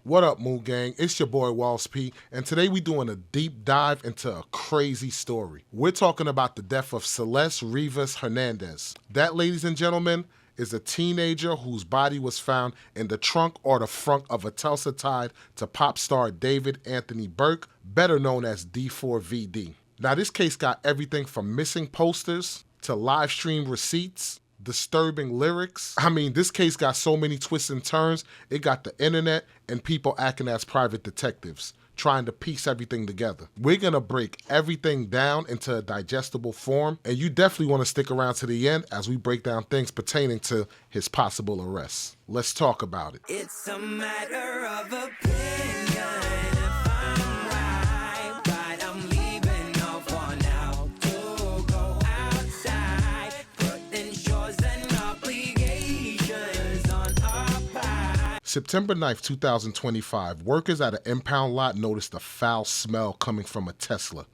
What up, Moon Gang? It's your boy Walls P, and today we doing a deep dive into a crazy story. We're talking about the death of Celeste Rivas Hernandez. That, ladies and gentlemen, is a teenager whose body was found in the trunk or the frunk of a Tesla tied to pop star David Anthony Burke, better known as D4VD. Now, this case got everything from missing posters to live stream receipts, disturbing lyrics. I mean, this case got so many twists and turns, it got the internet and people acting as private detectives, trying to piece everything together. We're gonna break everything down into a digestible form, and you definitely wanna stick around to the end as we break down things pertaining to his possible arrest. Let's talk about it. It's a matter of opinion. If I'm right, I'm leaving no for now to go outside, putting chores and obligations on our part. September 9th, 2025, workers at an impound lot noticed a foul smell coming from a Tesla.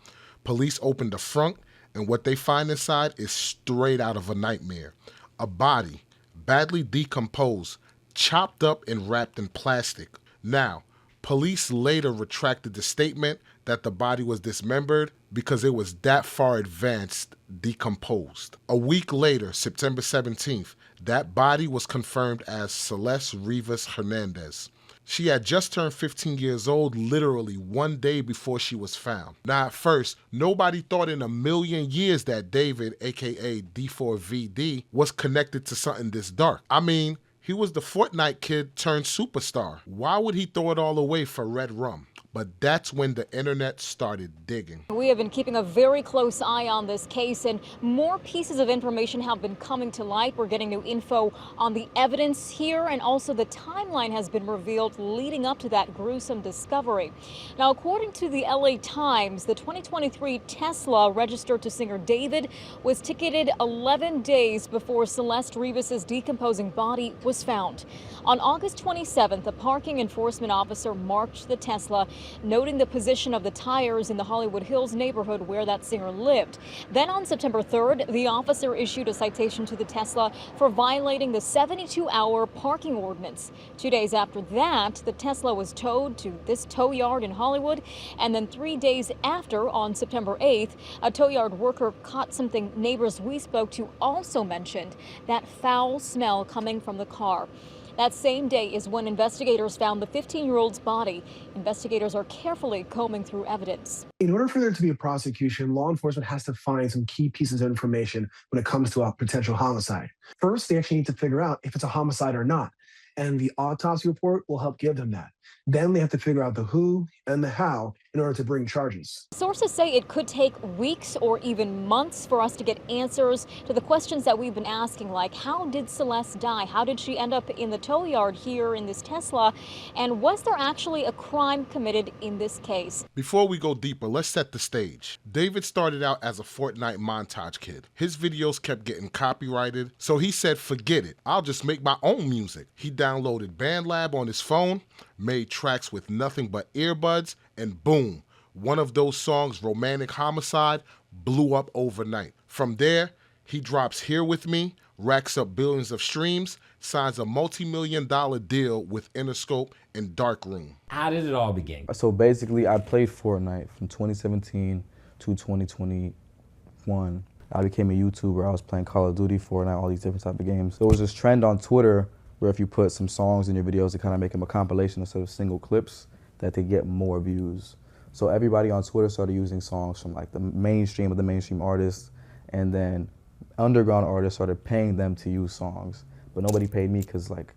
Police opened the frunk, and what they find inside is straight out of a nightmare. A body, badly decomposed, chopped up and wrapped in plastic. Now, police later retracted the statement that the body was dismembered because it was that far advanced decomposed. A week later, September 17th, that body was confirmed as Celeste Rivas Hernandez. She had just turned 15 years old literally one day before she was found. Now, at first, nobody thought in a million years that David, aka D4VD, was connected to something this dark. I mean, he was the Fortnite kid turned superstar. Why would he throw it all away for red rum? But that's when the internet started digging. We have been keeping a very close eye on this case, and more pieces of information have been coming to light. We're getting new info on the evidence here, and also the timeline has been revealed leading up to that gruesome discovery. Now, according to the LA Times, the 2023 Tesla registered to singer David was ticketed 11 days before Celeste Rivas' decomposing body was found. On August 27th, a parking enforcement officer marked the Tesla, noting the position of the tires in the Hollywood Hills neighborhood where that singer lived. Then on September 3rd, the officer issued a citation to the Tesla for violating the 72-hour parking ordinance. 2 days after that, the Tesla was towed to this tow yard in Hollywood. And then 3 days after, on September 8th, a tow yard worker caught something neighbors we spoke to also mentioned, that foul smell coming from the car. That same day is when investigators found the 15-year-old's body. Investigators are carefully combing through evidence. In order for there to be a prosecution, law enforcement has to find some key pieces of information when it comes to a potential homicide. First, they actually need to figure out if it's a homicide or not, and the autopsy report will help give them that. Then they have to figure out the who and the how in order to bring charges. Sources say it could take weeks or even months for us to get answers to the questions that we've been asking, like how did Celeste die? How did she end up in the tow yard here in this Tesla? And was there actually a crime committed in this case? Before we go deeper, let's set the stage. David started out as a Fortnite montage kid. His videos kept getting copyrighted, so he said, forget it, I'll just make my own music. He downloaded BandLab on his phone, made tracks with nothing but earbuds, and boom, one of those songs, Romantic Homicide, blew up overnight. From there, he drops Here With Me, racks up billions of streams, signs a multi-million-dollar deal with Interscope and Darkroom. How did it all begin? So basically, I played Fortnite from 2017 to 2021. I became a YouTuber. I was playing Call of Duty, Fortnite, all these different type of games. There was this trend on Twitter where if you put some songs in your videos to kind of make them a compilation instead of single clips, that they get more views. So everybody on Twitter started using songs from like the mainstream of the mainstream artists, and then underground artists started paying them to use songs. But nobody paid me because like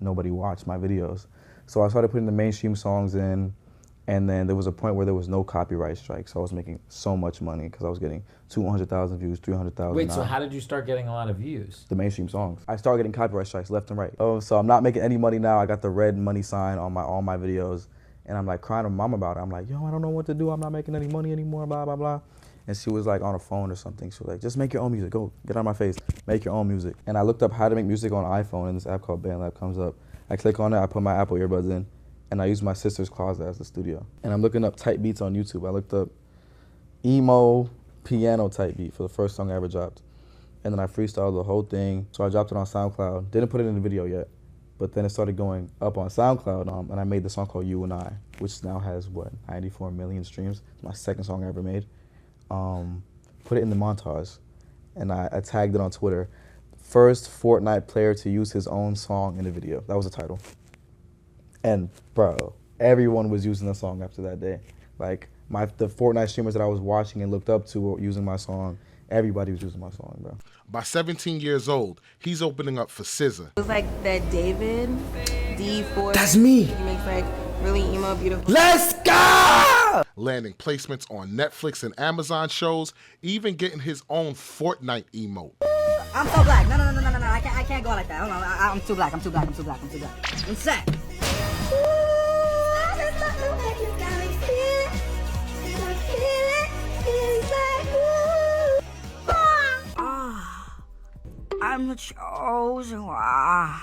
nobody watched my videos. So I started putting the mainstream songs in, and then there was a point where there was no copyright strike. So I was making so much money because I was getting 200,000 views, 300,000. Wait, so how did you start getting a lot of views? The mainstream songs. I started getting copyright strikes left and right. Oh, so I'm not making any money now. I got the red money sign on all my videos. And I'm like crying to my mom about it. I'm like, yo, I don't know what to do. I'm not making any money anymore, blah, blah, blah. And she was like on a phone or something. She was like, just make your own music. Go, get out of my face. Make your own music. And I looked up how to make music on iPhone, and this app called BandLab comes up. I click on it, I put my Apple earbuds in, and I use my sister's closet as the studio. And I'm looking up type beats on YouTube. I looked up emo piano type beat for the first song I ever dropped. And then I freestyled the whole thing. So I dropped it on SoundCloud. Didn't put it in the video yet. But then it started going up on SoundCloud, and I made the song called You and I, which now has, 94 million streams. It's my second song I ever made. Put it in the montage, and I tagged it on Twitter. First Fortnite player to use his own song in a video. That was the title. And bro, everyone was using the song after that day. Like the Fortnite streamers that I was watching and looked up to were using my song. Everybody was using my song, bro. By 17 years old, he's opening up for SZA. It was like that David, D4. That's me. He makes like really emo, beautiful. Let's go! Landing placements on Netflix and Amazon shows, even getting his own Fortnite emote. I'm so black. No. I can't go like that. Hold on. I'm too black. I'm set. I'm the chosen one.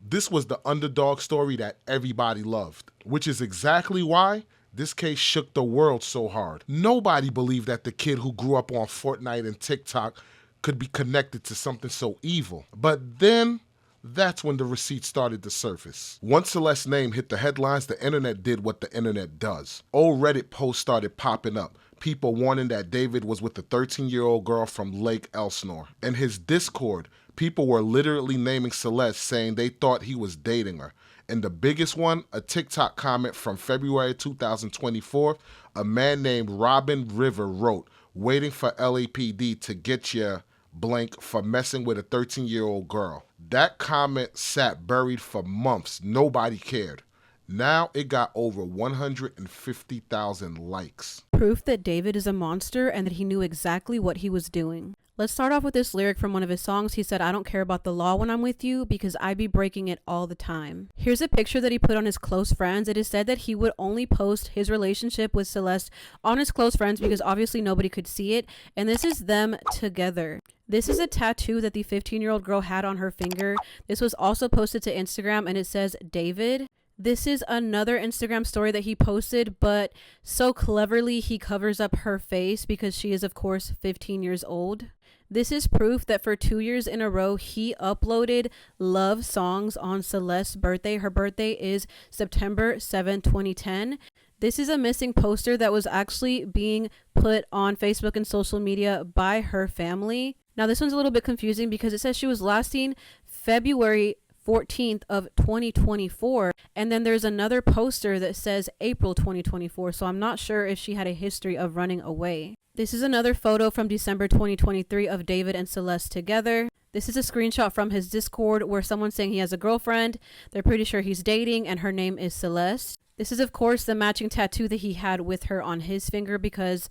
This was the underdog story that everybody loved, which is exactly why this case shook the world so hard. Nobody believed that the kid who grew up on Fortnite and TikTok could be connected to something so evil. But then, that's when the receipts started to surface. Once Celeste's name hit the headlines, the internet did what the internet does. Old Reddit posts started popping up, people warning that David was with a 13-year-old girl from Lake Elsinore. In his Discord, people were literally naming Celeste, saying they thought he was dating her. And the biggest one, a TikTok comment from February 2024, a man named Robin River wrote, "Waiting for LAPD to get you blank for messing with a 13-year-old girl." That comment sat buried for months. Nobody cared. Now it got over 150,000 likes. Proof that David is a monster and that he knew exactly what he was doing. Let's start off with this lyric from one of his songs. He said, "I don't care about the law when I'm with you because I be breaking it all the time." Here's a picture that he put on his close friends. It is said that he would only post his relationship with Celeste on his close friends because obviously nobody could see it. And this is them together. This is a tattoo that the 15-year-old girl had on her finger. This was also posted to Instagram and it says David. This is another Instagram story that he posted, but so cleverly he covers up her face because she is of course 15 years old. This is proof that for 2 years in a row, he uploaded love songs on Celeste's birthday. Her birthday is September 7, 2010. This is a missing poster that was actually being put on Facebook and social media by her family. Now, this one's a little bit confusing because it says she was last seen February 14th of 2024. And then there's another poster that says April 2024. So I'm not sure if she had a history of running away. This is another photo from December 2023 of David and Celeste together. This is a screenshot from his Discord where someone's saying he has a girlfriend. They're pretty sure he's dating and her name is Celeste. This is of course the matching tattoo that he had with her on his finger because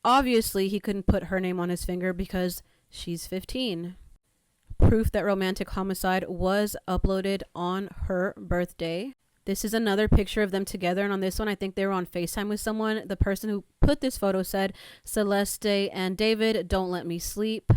obviously he couldn't put her name on his finger because she's 15. Proof that romantic homicide was uploaded on her birthday. This is another picture of them together, and on this one I think they were on FaceTime with someone. The person who put this photo said, "Celeste and David, don't let me sleep."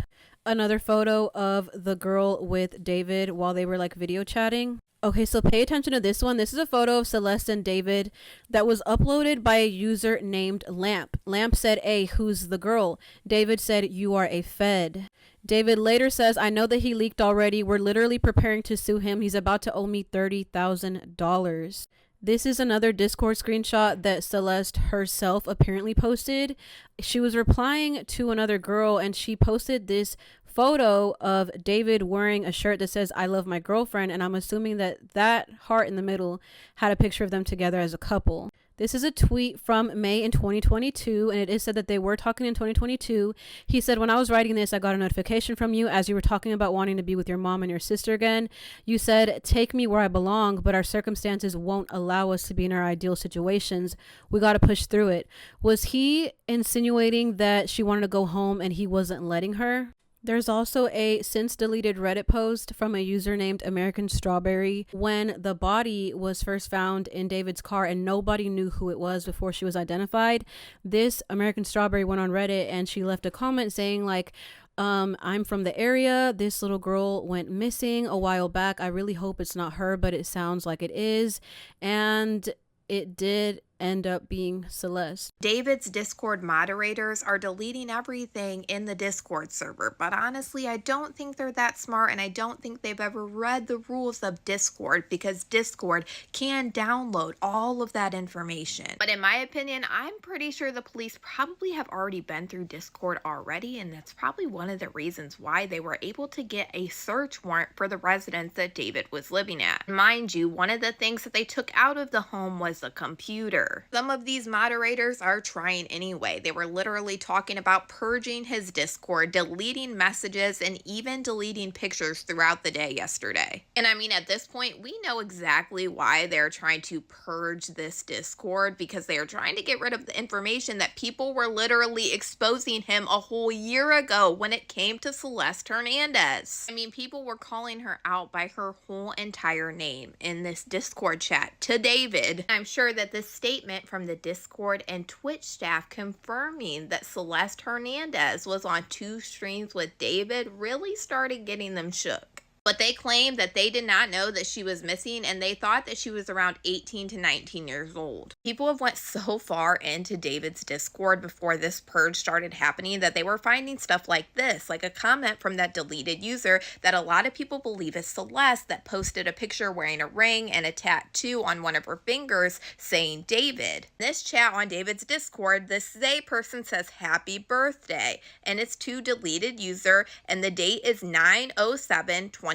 Another photo of the girl with David while they were like video chatting. Okay, so pay attention to this one. This is a photo of Celeste and David that was uploaded by a user named Lamp. Lamp said, "Hey, who's the girl?" David said, "You are a fed." David later says, "I know that he leaked already. We're literally preparing to sue him. He's about to owe me $30,000. This is another Discord screenshot that Celeste herself apparently posted. She was replying to another girl and she posted this photo of David wearing a shirt that says "I love my girlfriend," and I'm assuming that that heart in the middle had a picture of them together as a couple. This is a tweet from May in 2022, and it is said that they were talking in 2022. He said, "When I was writing this, I got a notification from you as you were talking about wanting to be with your mom and your sister again. You said, 'Take me where I belong,' but our circumstances won't allow us to be in our ideal situations. We got to push through it." Was he insinuating that she wanted to go home and he wasn't letting her? There's also a since deleted Reddit post from a user named American Strawberry when the body was first found in David's car and nobody knew who it was before she was identified. This American Strawberry went on Reddit and she left a comment saying like, "I'm from the area. This little girl went missing a while back. I really hope it's not her, but it sounds like it is." And it did end up being Celeste. David's Discord moderators are deleting everything in the Discord server, but honestly, I don't think they're that smart, and I don't think they've ever read the rules of Discord, because Discord can download all of that information. But in my opinion, I'm pretty sure the police probably have already been through Discord already, and that's probably one of the reasons why they were able to get a search warrant for the residence that David was living at. Mind you, one of the things that they took out of the home was a computer. Some of these moderators are trying anyway. They were literally talking about purging his Discord, deleting messages, and even deleting pictures throughout the day yesterday. And I mean, at this point, we know exactly why they're trying to purge this Discord, because they are trying to get rid of the information that people were literally exposing him a whole year ago when it came to Celeste Hernandez. I mean, people were calling her out by her whole entire name in this Discord chat to David. I'm sure that this statement from the Discord and Twitch staff confirming that Celeste Hernandez was on 2 streams with David really started getting them shook. But they claimed that they did not know that she was missing, and they thought that she was around 18 to 19 years old. People have went so far into David's Discord before this purge started happening that they were finding stuff like this, like a comment from that deleted user that a lot of people believe is Celeste, that posted a picture wearing a ring and a tattoo on one of her fingers saying David. In this chat on David's Discord, this Zay person says happy birthday, and it's to deleted user, and the date is 9/07/2022,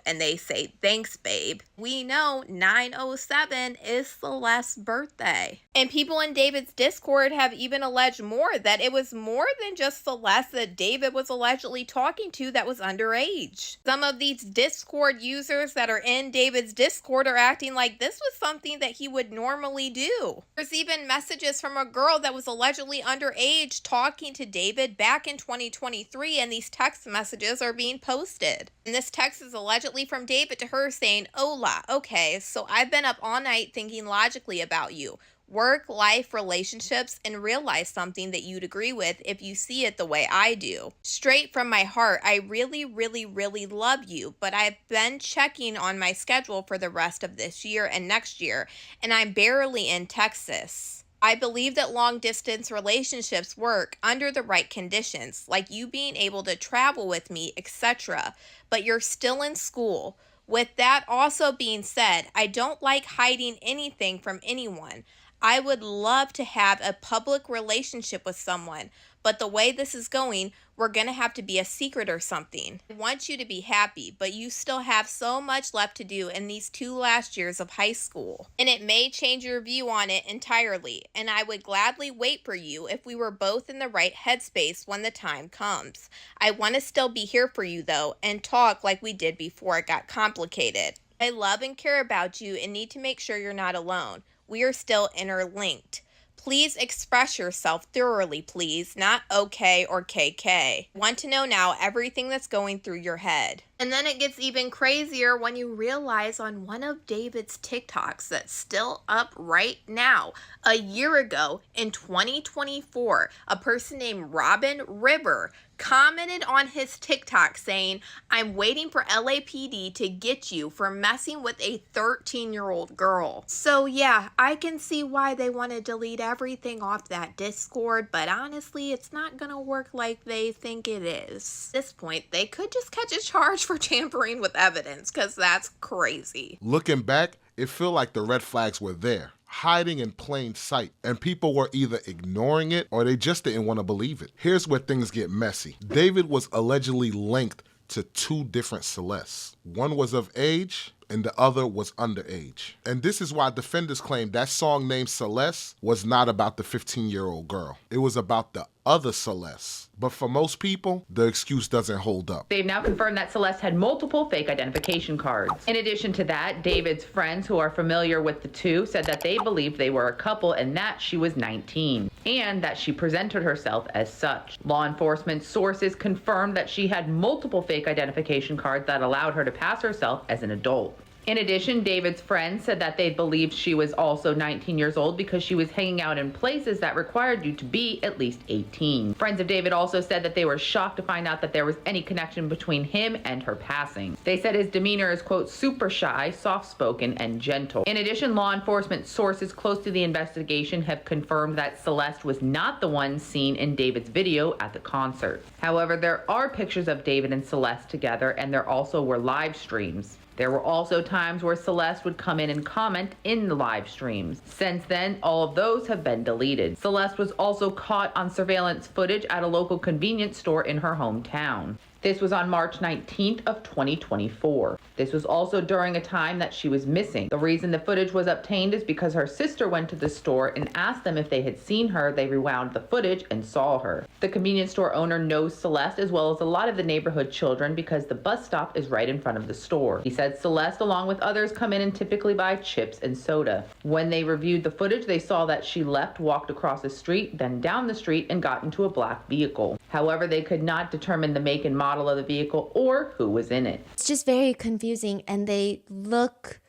and they say thanks babe. We know 9/07 is Celeste's birthday. And people in David's Discord have even alleged more, that it was more than just Celeste that David was allegedly talking to that was underage. Some of these Discord users that are in David's Discord are acting like this was something that he would normally do. There's even messages from a girl that was allegedly underage talking to David back in 2023, and these text messages are being posted. And this text is allegedly from David to her saying, "Hola, okay, so I've been up all night thinking logically about you. Work, life, relationships, and realize something that you'd agree with if you see it the way I do. Straight from my heart, I really, really, really love you, but I've been checking on my schedule for the rest of this year and next year, and I'm barely in Texas. I believe that long-distance relationships work under the right conditions, like you being able to travel with me, etc., but you're still in school. With that also being said, I don't like hiding anything from anyone. I would love to have a public relationship with someone, but the way this is going, we're going to have to be a secret or something. I want you to be happy, but you still have so much left to do in these 2 last years of high school. And it may change your view on it entirely, and I would gladly wait for you if we were both in the right headspace when the time comes. I want to still be here for you though, and talk like we did before it got complicated. I love and care about you and need to make sure you're not alone. We are still interlinked. Please express yourself thoroughly, please, not okay or KK. Want to know now everything that's going through your head." And then it gets even crazier when you realize on one of David's TikToks that's still up right now, a year ago in 2024, a person named Robin River commented on his TikTok saying, "I'm waiting for LAPD to get you for messing with a 13-year-old girl." So yeah, I can see why they want to delete everything off that Discord, but honestly, it's not gonna work like they think it is. At this point, they could just catch a charge for tampering with evidence, because that's crazy. Looking back, it felt like the red flags were there, hiding in plain sight, and people were either ignoring it or they just didn't want to believe it. Here's where things get messy. David was allegedly linked to 2 different Celestes. One was of age and the other was underage. And this is why defenders claim that song named Celeste was not about the 15-year-old girl. It was about the other Celeste. But for most people, the excuse doesn't hold up. They've now confirmed that Celeste had multiple fake identification cards. In addition to that, David's friends who are familiar with the two said that they believed they were a couple and that she was 19, and that she presented herself as such. Law enforcement sources confirmed that she had multiple fake identification cards that allowed her to pass herself as an adult. In addition, David's friends said that they believed she was also 19 years old because she was hanging out in places that required you to be at least 18. Friends of David also said that they were shocked to find out that there was any connection between him and her passing. They said his demeanor is, quote, super shy, soft-spoken, and gentle. In addition, law enforcement sources close to the investigation have confirmed that Celeste was not the one seen in David's video at the concert. However, there are pictures of David and Celeste together, and there also were live streams. There were also times where Celeste would come in and comment in the live streams. Since then, all of those have been deleted. Celeste was also caught on surveillance footage at a local convenience store in her hometown. This was on March 19th of 2024. This was also during a time that she was missing. The reason the footage was obtained is because her sister went to the store and asked them if they had seen her. They rewound the footage and saw her. The convenience store owner knows Celeste as well as a lot of the neighborhood children because the bus stop is right in front of the store. He said Celeste, along with others, come in and typically buy chips and soda. When they reviewed the footage, they saw that she left, walked across the street, then down the street, and got into a black vehicle. However, they could not determine the make and model of the vehicle or who was in it. It's just very confusing, and they look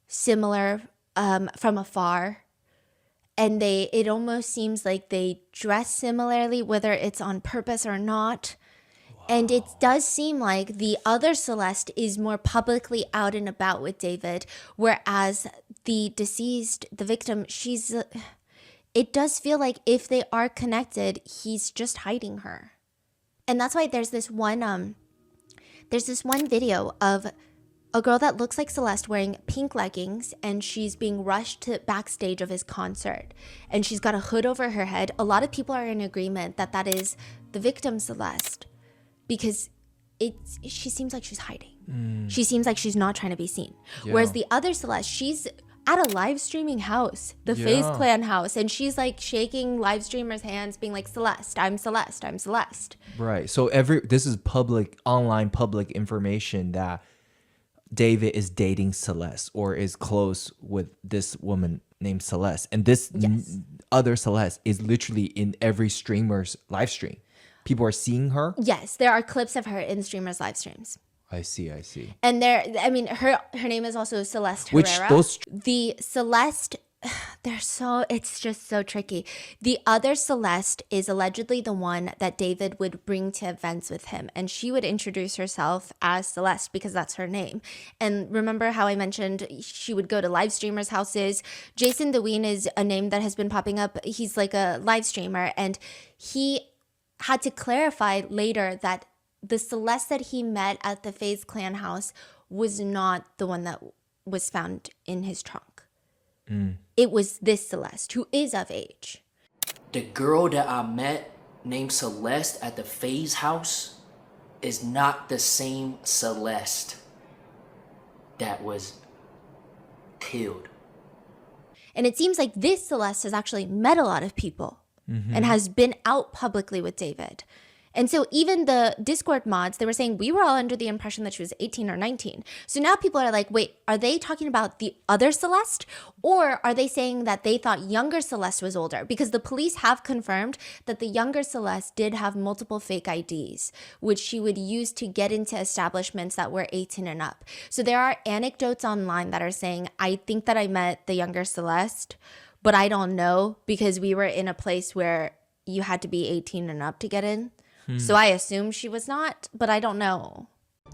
similar from afar, and it almost seems like they dress similarly, whether it's on purpose or not. Wow. And it does seem like the other Celeste is more publicly out and about with David, whereas the deceased, the victim, it does feel like if they are connected, he's just hiding her. And that's why there's this one video of a girl that looks like Celeste wearing pink leggings, and she's being rushed to backstage of his concert, and she's got a hood over her head. A lot of people are in agreement that that is the victim Celeste, because she seems like she's hiding. She seems like she's not trying to be seen. Yeah. Whereas the other Celeste, she's at a live streaming house, the FaZe Clan house, and she's like shaking live streamers' hands, being like, Celeste, I'm Celeste, I'm Celeste. Right. So this is online public information that David is dating Celeste or is close with this woman named Celeste. And this other Celeste is literally in every streamer's live stream. People are seeing her? Yes, there are clips of her in streamers' live streams. I see. And her name is also Celeste Herrera. The Celeste, it's just so tricky. The other Celeste is allegedly the one that David would bring to events with him, and she would introduce herself as Celeste because that's her name. And remember how I mentioned she would go to live streamers' houses? Jason DeWeen is a name that has been popping up. He's like a live streamer, and he had to clarify later that the Celeste that he met at the FaZe Clan house was not the one that was found in his trunk. It was this Celeste, who is of age. The girl that I met named Celeste at the FaZe house is not the same Celeste that was killed. And it seems like this Celeste has actually met a lot of people and has been out publicly with David. And so even the Discord mods, they were saying we were all under the impression that she was 18 or 19. So now people are like, wait, are they talking about the other Celeste? Or are they saying that they thought younger Celeste was older? Because the police have confirmed that the younger Celeste did have multiple fake IDs, which she would use to get into establishments that were 18 and up. So there are anecdotes online that are saying, I think that I met the younger Celeste, but I don't know because we were in a place where you had to be 18 and up to get in. So I assume she was not, but I don't know.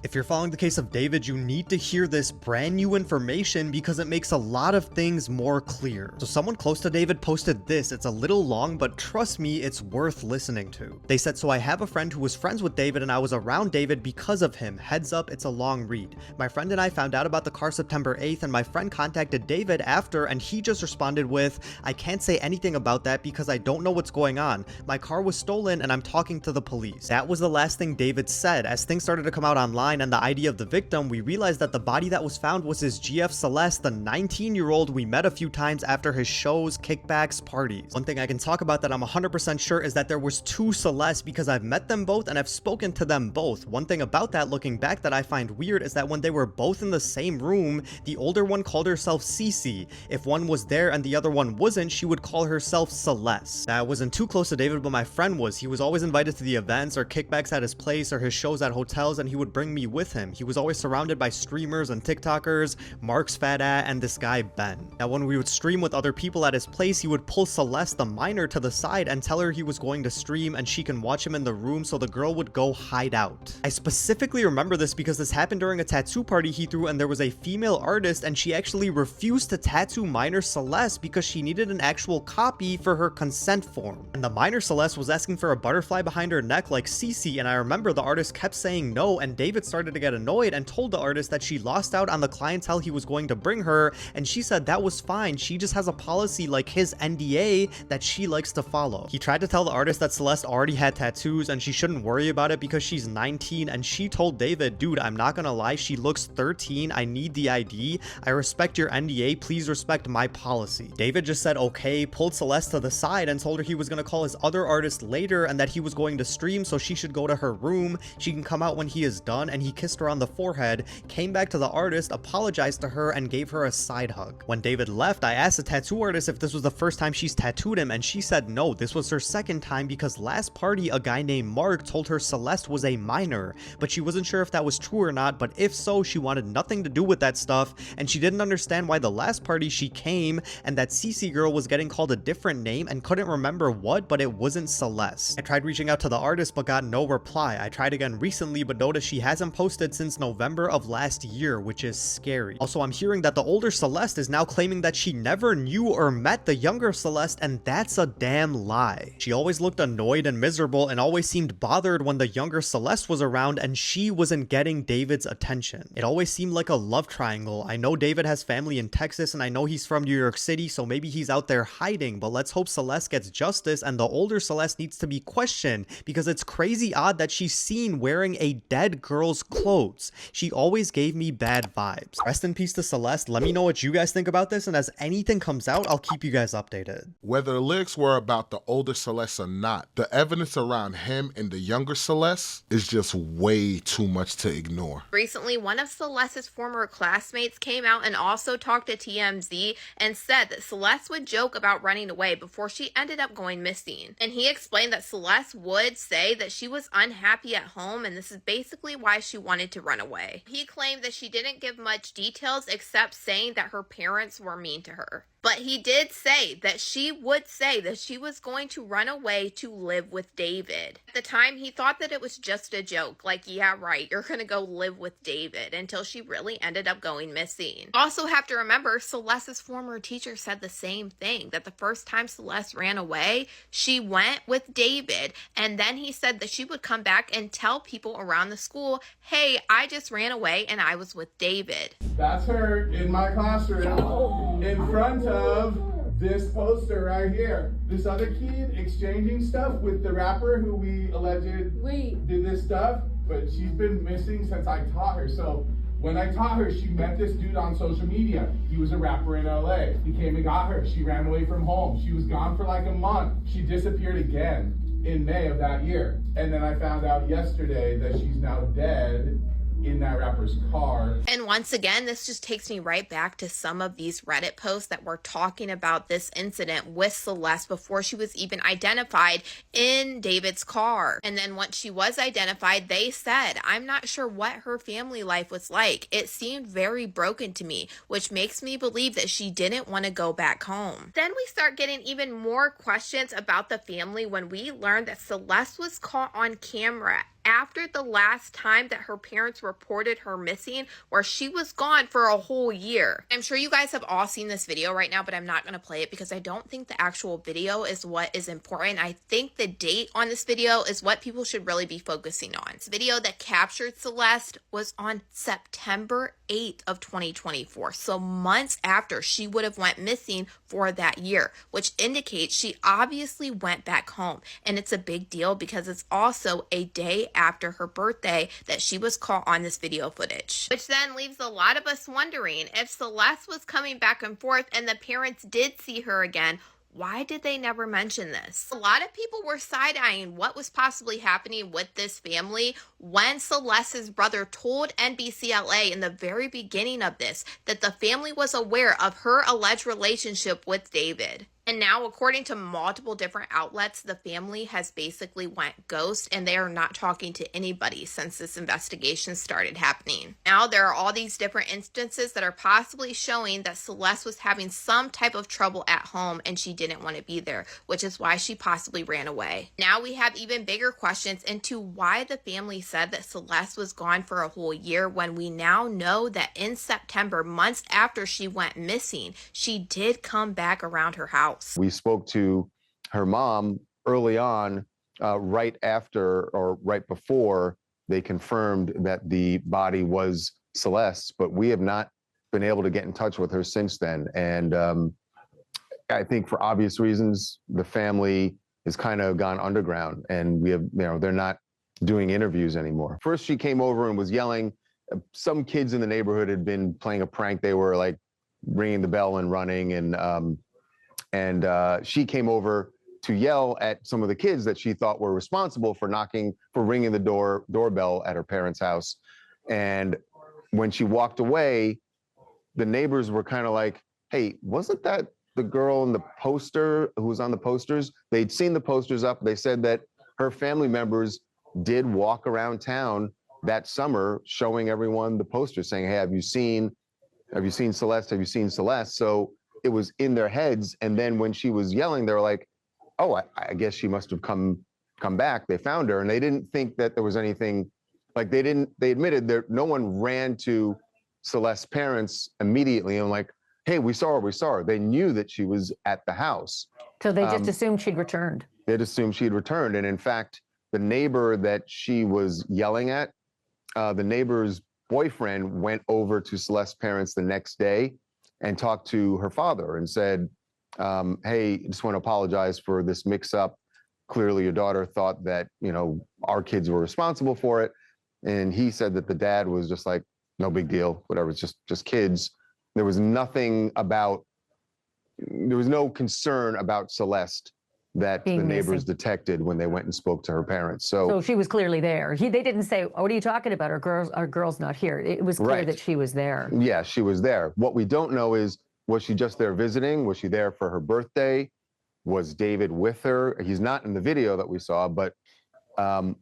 If you're following the case of David, you need to hear this brand new information because it makes a lot of things more clear. So someone close to David posted this. It's a little long, but trust me, it's worth listening to. They said, so I have a friend who was friends with David and I was around David because of him. Heads up, it's a long read. My friend and I found out about the car September 8th and my friend contacted David after and he just responded with, I can't say anything about that because I don't know what's going on. My car was stolen and I'm talking to the police. That was the last thing David said. As things started to come out online and the ID of the victim, we realized that the body that was found was his GF Celeste, the 19-year-old we met a few times after his shows, kickbacks, parties. One thing I can talk about that I'm 100% sure is that there was two Celestes because I've met them both and I've spoken to them both. One thing about that looking back that I find weird is that when they were both in the same room, the older one called herself Cece. If one was there and the other one wasn't, she would call herself Celeste. I wasn't too close to David, but my friend was. He was always invited to the events or kickbacks at his place or his shows at hotels, and he would bring me me with him. He was always surrounded by streamers and TikTokers, Mark's fat and this guy Ben. Now when we would stream with other people at his place, he would pull Celeste, the minor, to the side and tell her he was going to stream and she can watch him in the room, so the girl would go hide out. I specifically remember this because this happened during a tattoo party he threw, and there was a female artist and she actually refused to tattoo minor Celeste because she needed an actual copy for her consent form. And the minor Celeste was asking for a butterfly behind her neck like Cece, and I remember the artist kept saying no, and David started to get annoyed and told the artist that she lost out on the clientele he was going to bring her, and she said that was fine, she just has a policy like his NDA that she likes to follow. He tried to tell the artist that Celeste already had tattoos and she shouldn't worry about it because she's 19, and she told David, dude, I'm not gonna lie, she looks 13, I need the ID, I respect your NDA, please respect my policy. David just said okay, pulled Celeste to the side and told her he was gonna call his other artist later and that he was going to stream, so she should go to her room, she can come out when he is done, and he kissed her on the forehead, came back to the artist, apologized to her, and gave her a side hug. When David left, I asked the tattoo artist if this was the first time she's tattooed him, and she said no, this was her second time because last party a guy named Mark told her Celeste was a minor, but she wasn't sure if that was true or not, but if so, she wanted nothing to do with that stuff, and she didn't understand why the last party she came and that Cece girl was getting called a different name and couldn't remember what, but it wasn't Celeste. I tried reaching out to the artist but got no reply. I tried again recently but noticed she hasn't posted since November of last year, which is scary. Also, I'm hearing that the older Celeste is now claiming that she never knew or met the younger Celeste, and that's a damn lie. She always looked annoyed and miserable and always seemed bothered when the younger Celeste was around and she wasn't getting David's attention. It always seemed like a love triangle. I know David has family in Texas and I know he's from New York City, so maybe he's out there hiding, but let's hope Celeste gets justice and the older Celeste needs to be questioned because it's crazy odd that she's seen wearing a dead girl's clothes. She always gave me bad vibes. Rest in peace to Celeste. Let me know what you guys think about this, and as anything comes out, I'll keep you guys updated. Whether the lyrics were about the older Celeste or not, the evidence around him and the younger Celeste is just way too much to ignore. Recently, one of Celeste's former classmates came out and also talked to TMZ and said that Celeste would joke about running away before she ended up going missing. And he explained that Celeste would say that she was unhappy at home and this is basically why she wanted to run away. He claimed that she didn't give much details except saying that her parents were mean to her. But he did say that she would say that she was going to run away to live with David. At the time, he thought that it was just a joke, like, yeah, right, you're gonna go live with David, until she really ended up going missing. Also have to remember, Celeste's former teacher said the same thing, that the first time Celeste ran away, she went with David, and then he said that she would come back and tell people around the school, hey, I just ran away and I was with David. That's her in my classroom, in front of this poster right here. This other kid exchanging stuff with the rapper who we alleged did this stuff, but she's been missing since I taught her. So when I taught her, she met this dude on social media. He was a rapper in LA. He came and got her. She ran away from home. She was gone for like a month. She disappeared again in May of that year. And then I found out yesterday that she's now dead in that rapper's car. And once again, this just takes me right back to some of these Reddit posts that were talking about this incident with Celeste before she was even identified in David's car. And then once she was identified, they said, I'm not sure what her family life was like. It seemed very broken to me, which makes me believe that she didn't want to go back home. Then we start getting even more questions about the family when we learned that Celeste was caught on camera after the last time that her parents reported her missing, where she was gone for a whole year. I'm sure you guys have all seen this video right now, but I'm not going to play it because I don't think the actual video is what is important. I think the date on this video is what people should really be focusing on. This video that captured Celeste was on September 8th of 2024, so months after she would have went missing for that year, which indicates she obviously went back home. And it's a big deal because it's also a day after her birthday that she was caught on this video footage. Which then leaves a lot of us wondering, if Celeste was coming back and forth and the parents did see her again, why did they never mention this? A lot of people were side-eyeing what was possibly happening with this family when Celeste's brother told NBCLA in the very beginning of this that the family was aware of her alleged relationship with David. And now, according to multiple different outlets, the family has basically went ghost and they are not talking to anybody since this investigation started happening. Now, there are all these different instances that are possibly showing that Celeste was having some type of trouble at home and she didn't want to be there, which is why she possibly ran away. Now we have even bigger questions into why the family said that Celeste was gone for a whole year when we now know that in September, months after she went missing, she did come back around her house. We spoke to her mom early on, right after or right before they confirmed that the body was Celeste's, but we have not been able to get in touch with her since then. And I think for obvious reasons, the family has kind of gone underground and we have, they're not doing interviews anymore. First, she came over and was yelling. Some kids in the neighborhood had been playing a prank. They were like ringing the bell and running, and she came over to yell at some of the kids that she thought were responsible for ringing the doorbell at her parents' house. And when she walked away, the neighbors were kind of like, hey, wasn't that the girl in the poster who was on the posters? They'd seen the posters up. They said that her family members did walk around town that summer showing everyone the posters saying, hey, have you seen Celeste? Have you seen Celeste? So it was in their heads. And then when she was yelling, they were like, oh, I guess she must have come back. They found her and they didn't think that there was anything, like they admitted that no one ran to Celeste's parents immediately and like, hey, we saw her. They knew that she was at the house. So they just assumed she'd returned. They'd assumed she'd returned. And in fact, the neighbor that she was yelling at, the neighbor's boyfriend went over to Celeste's parents the next day and talked to her father and said, hey, just want to apologize for this mix-up. Clearly your daughter thought that, our kids were responsible for it. And he said that the dad was just like, no big deal, whatever, it's just kids. There was no concern about Celeste that the neighbors detected when they went and spoke to her parents. So she was clearly there. They didn't say, oh, what are you talking about? Our girl's not here. It was clear that she was there. Yeah, she was there. What we don't know is, was she just there visiting? Was she there for her birthday? Was David with her? He's not in the video that we saw, but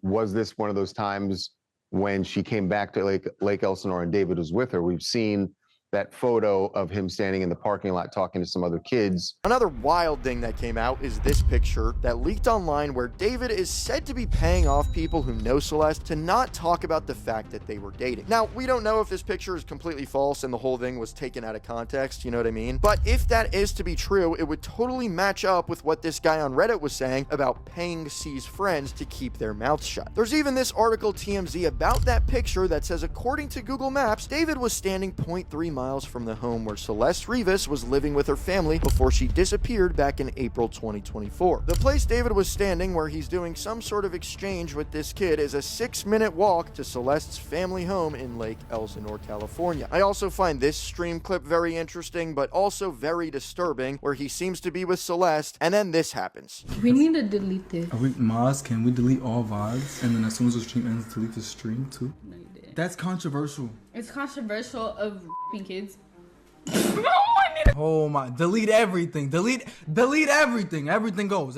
was this one of those times when she came back to Lake Elsinore and David was with her? We've seen that photo of him standing in the parking lot talking to some other kids. Another wild thing that came out is this picture that leaked online where David is said to be paying off people who know Celeste to not talk about the fact that they were dating. Now, we don't know if this picture is completely false and the whole thing was taken out of context, you know what I mean? But if that is to be true, it would totally match up with what this guy on Reddit was saying about paying C's friends to keep their mouths shut. There's even this article TMZ about that picture that says, according to Google Maps, David was standing 0.3 miles from the home where Celeste Rivas was living with her family before she disappeared back in April 2024. The place David was standing where he's doing some sort of exchange with this kid is a 6-minute walk to Celeste's family home in Lake Elsinore, California. I also find this stream clip very interesting, but also very disturbing, where he seems to be with Celeste, and then this happens. We need to delete this. Maz, can we delete all VODs? And then as soon as the stream ends, delete the stream too? No, you didn't. That's controversial. It's controversial of kids. Oh my, delete everything. Delete everything. Everything goes.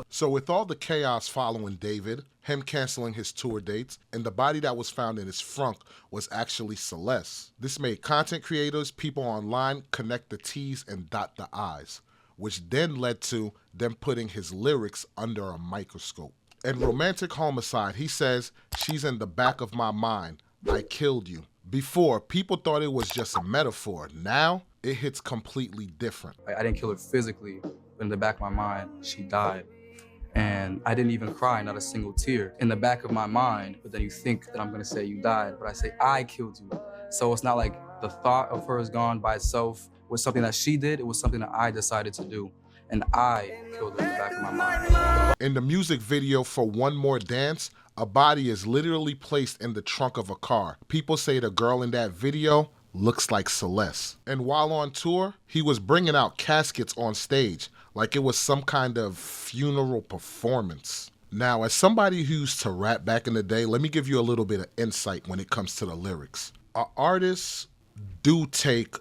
So with all the chaos following David, him canceling his tour dates, and the body that was found in his frunk was actually Celeste, this made content creators, people online, connect the T's and dot the I's, which then led to them putting his lyrics under a microscope. In Romantic Homicide, he says, she's in the back of my mind. I killed you. Before, people thought it was just a metaphor. Now, it hits completely different. I didn't kill her physically, but in the back of my mind, she died. And I didn't even cry, not a single tear. In the back of my mind, but then you think that I'm gonna say you died, but I say I killed you. So it's not like the thought of her is gone by itself was something that she did, it was something that I decided to do. And I killed her in the back of my mind. In the music video for One More Dance, a body is literally placed in the trunk of a car. People say the girl in that video looks like Celeste. And while on tour, he was bringing out caskets on stage like it was some kind of funeral performance. Now, as somebody who used to rap back in the day, let me give you a little bit of insight when it comes to the lyrics. Artists do take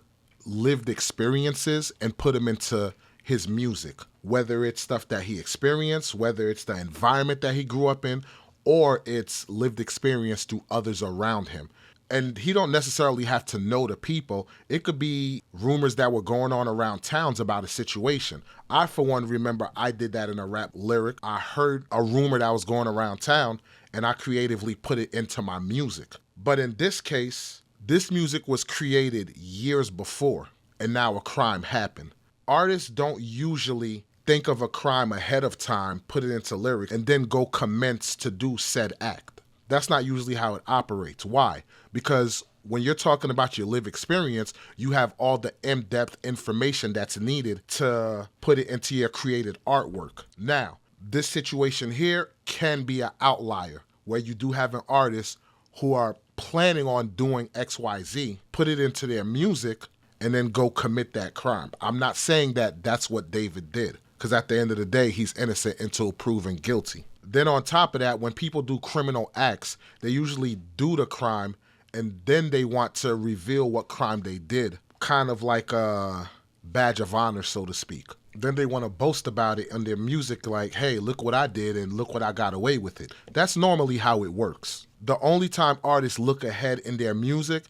lived experiences and put them into his music. whether it's stuff that he experienced, whether it's the environment that he grew up in, or it's lived experience through others around him. And he don't necessarily have to know the people. It could be rumors that were going on around towns about a situation. I, for one, remember I did that in a rap lyric. I heard a rumor that was going around town, and I creatively put it into my music. But in this case, this music was created years before, and now a crime happened. Artists don't usually think of a crime ahead of time, put it into lyrics, and then go commence to do said act. That's not usually how it operates. Why? Because when you're talking about your lived experience, you have all the in-depth information that's needed to put it into your created artwork. Now, this situation here can be an outlier where you do have an artist who are planning on doing XYZ, put it into their music, and then go commit that crime. I'm not saying that that's what David did, because at the end of the day, he's innocent until proven guilty. Then on top of that, when people do criminal acts, they usually do the crime and then they want to reveal what crime they did, kind of like a badge of honor, so to speak. Then they want to boast about it in their music like, hey, look what I did and look what I got away with it. That's normally how it works. The only time artists look ahead in their music,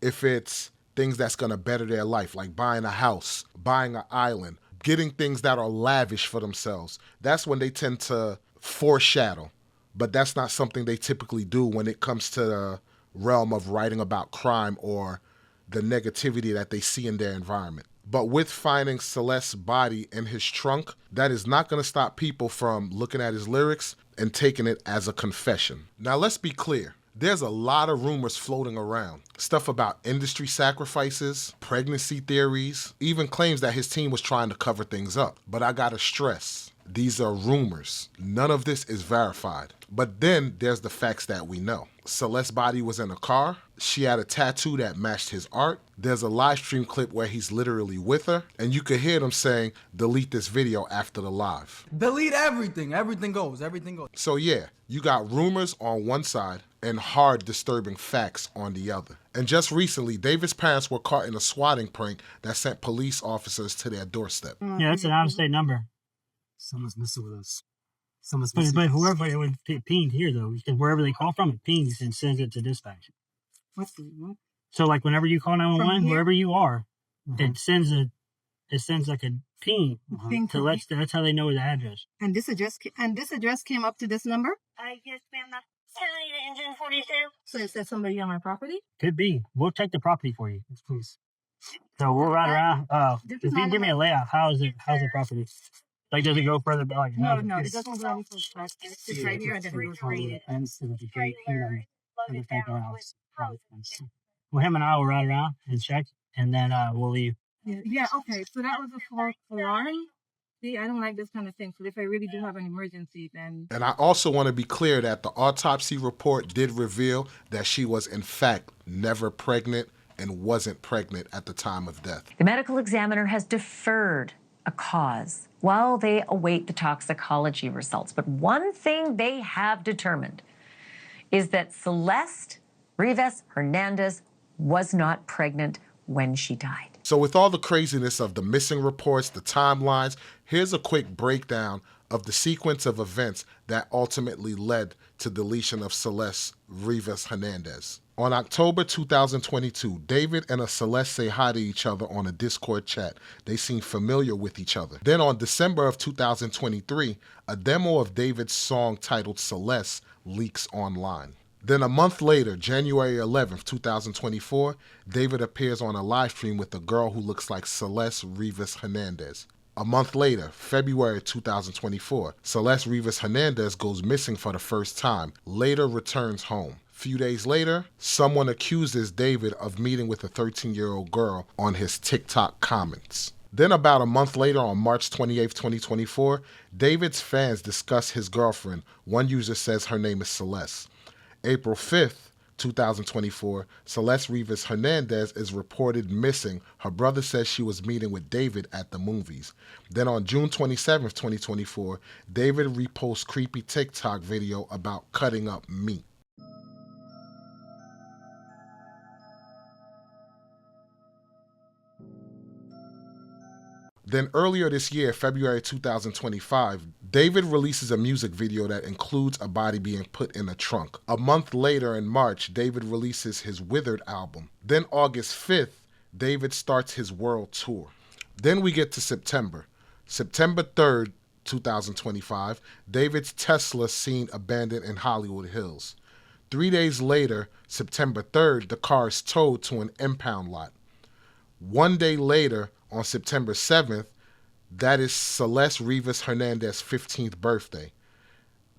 if it's things that's going to better their life, like buying a house, buying an island, getting things that are lavish for themselves, that's when they tend to foreshadow. But that's not something they typically do when it comes to the realm of writing about crime or the negativity that they see in their environment. But with finding Celeste's body in his trunk, that is not going to stop people from looking at his lyrics and taking it as a confession. Now, let's be clear. There's a lot of rumors floating around. Stuff about industry sacrifices, pregnancy theories, even claims that his team was trying to cover things up. But I gotta stress, these are rumors. None of this is verified. But then there's the facts that we know. Celeste's body was in a car. She had a tattoo that matched his art. There's a live stream clip where he's literally with her, and you could hear them saying, delete this video after the live. Delete everything. Everything goes. Everything goes. So yeah, you got rumors on one side and hard, disturbing facts on the other. And just recently, David's parents were caught in a swatting prank that sent police officers to their doorstep. Yeah, that's an out-of-state number. Someone's messing with us. Someone's messing with us. But whoever, it would pinged here, though, because wherever they call from, it pings and sends it to dispatch. What's the what? So, like, whenever you call 911, whoever you are, it sends like a ping. Ping So that's how they know the address. And this address came up to this number? Yes, ma'am. Engine 42. So is that somebody on my property? Could be. We'll take the property for you. Yes, please. So we'll ride around. If you give me a layout, how's the property? Like, does it go further back? Like, No, it doesn't go any further. It's just right here and then it goes right here. Well, him and I will ride around and check, and then we'll leave. Yeah, okay. So that was a false alarm. See, I don't like this kind of thing. So if I really do have an emergency, then... And I also want to be clear that the autopsy report did reveal that she was, in fact, never pregnant and wasn't pregnant at the time of death. The medical examiner has deferred a cause while they await the toxicology results. But one thing they have determined is that Celeste Rivas Hernandez was not pregnant when she died. So with all the craziness of the missing reports, the timelines, here's a quick breakdown of the sequence of events that ultimately led to deletion of Celeste Rivas Hernandez. On October 2022, David and a Celeste say hi to each other on a Discord chat. They seem familiar with each other. Then on December of 2023, a demo of David's song titled Celeste leaks online. Then a month later, January 11th, 2024, David appears on a live stream with a girl who looks like Celeste Rivas Hernandez. A month later, February 2024, Celeste Rivas Hernandez goes missing for the first time, later returns home. Few days later, someone accuses David of meeting with a 13-year-old girl on his TikTok comments. Then about a month later, on March 28, 2024, David's fans discuss his girlfriend. One user says her name is Celeste. April 5th, 2024, Celeste Rivas Hernandez is reported missing. Her brother says she was meeting with David at the movies. Then on June 27th, 2024, David reposts creepy TikTok video about cutting up meat. Then earlier this year, February 2025, David releases a music video that includes a body being put in a trunk. A month later in March, David releases his Withered album. Then August 5th, David starts his world tour. Then we get to September. September 3rd, 2025, David's Tesla seen abandoned in Hollywood Hills. 3 days later, September 3rd, the car is towed to an impound lot. 1 day later, on September 7th, that is Celeste Rivas Hernandez's 15th birthday.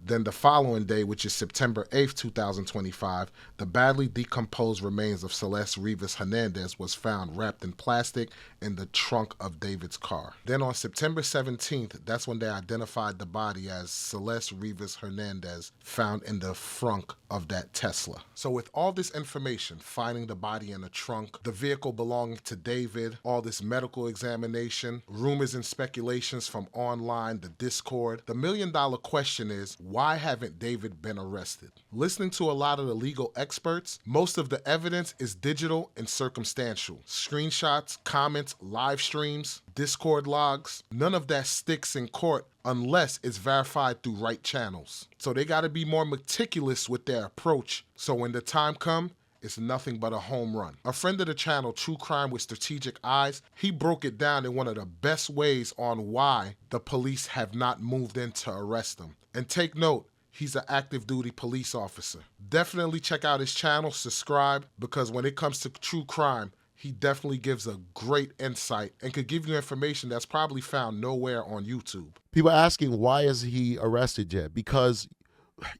Then the following day, which is September 8th, 2025, the badly decomposed remains of Celeste Rivas Hernandez was found wrapped in plastic in the trunk of David's car. Then on September 17th, that's when they identified the body as Celeste Rivas Hernandez, found in the frunk of that Tesla. So with all this information, finding the body in the trunk, the vehicle belonging to David, all this medical examination, rumors and speculations from online, the Discord, the million-dollar question is, why haven't David been arrested? Listening to a lot of the legal experts, most of the evidence is digital and circumstantial. Screenshots, comments, live streams, Discord logs, none of that sticks in court unless it's verified through right channels. So they gotta be more meticulous with their approach, so when the time comes, it's nothing but a home run. A friend of the channel, True Crime with Strategic Eyes, he broke it down in one of the best ways on why the police have not moved in to arrest him. And take note, he's an active duty police officer. Definitely check out his channel, subscribe, because when it comes to true crime, he definitely gives a great insight and could give you information that's probably found nowhere on YouTube. People are asking, why is he arrested yet? Because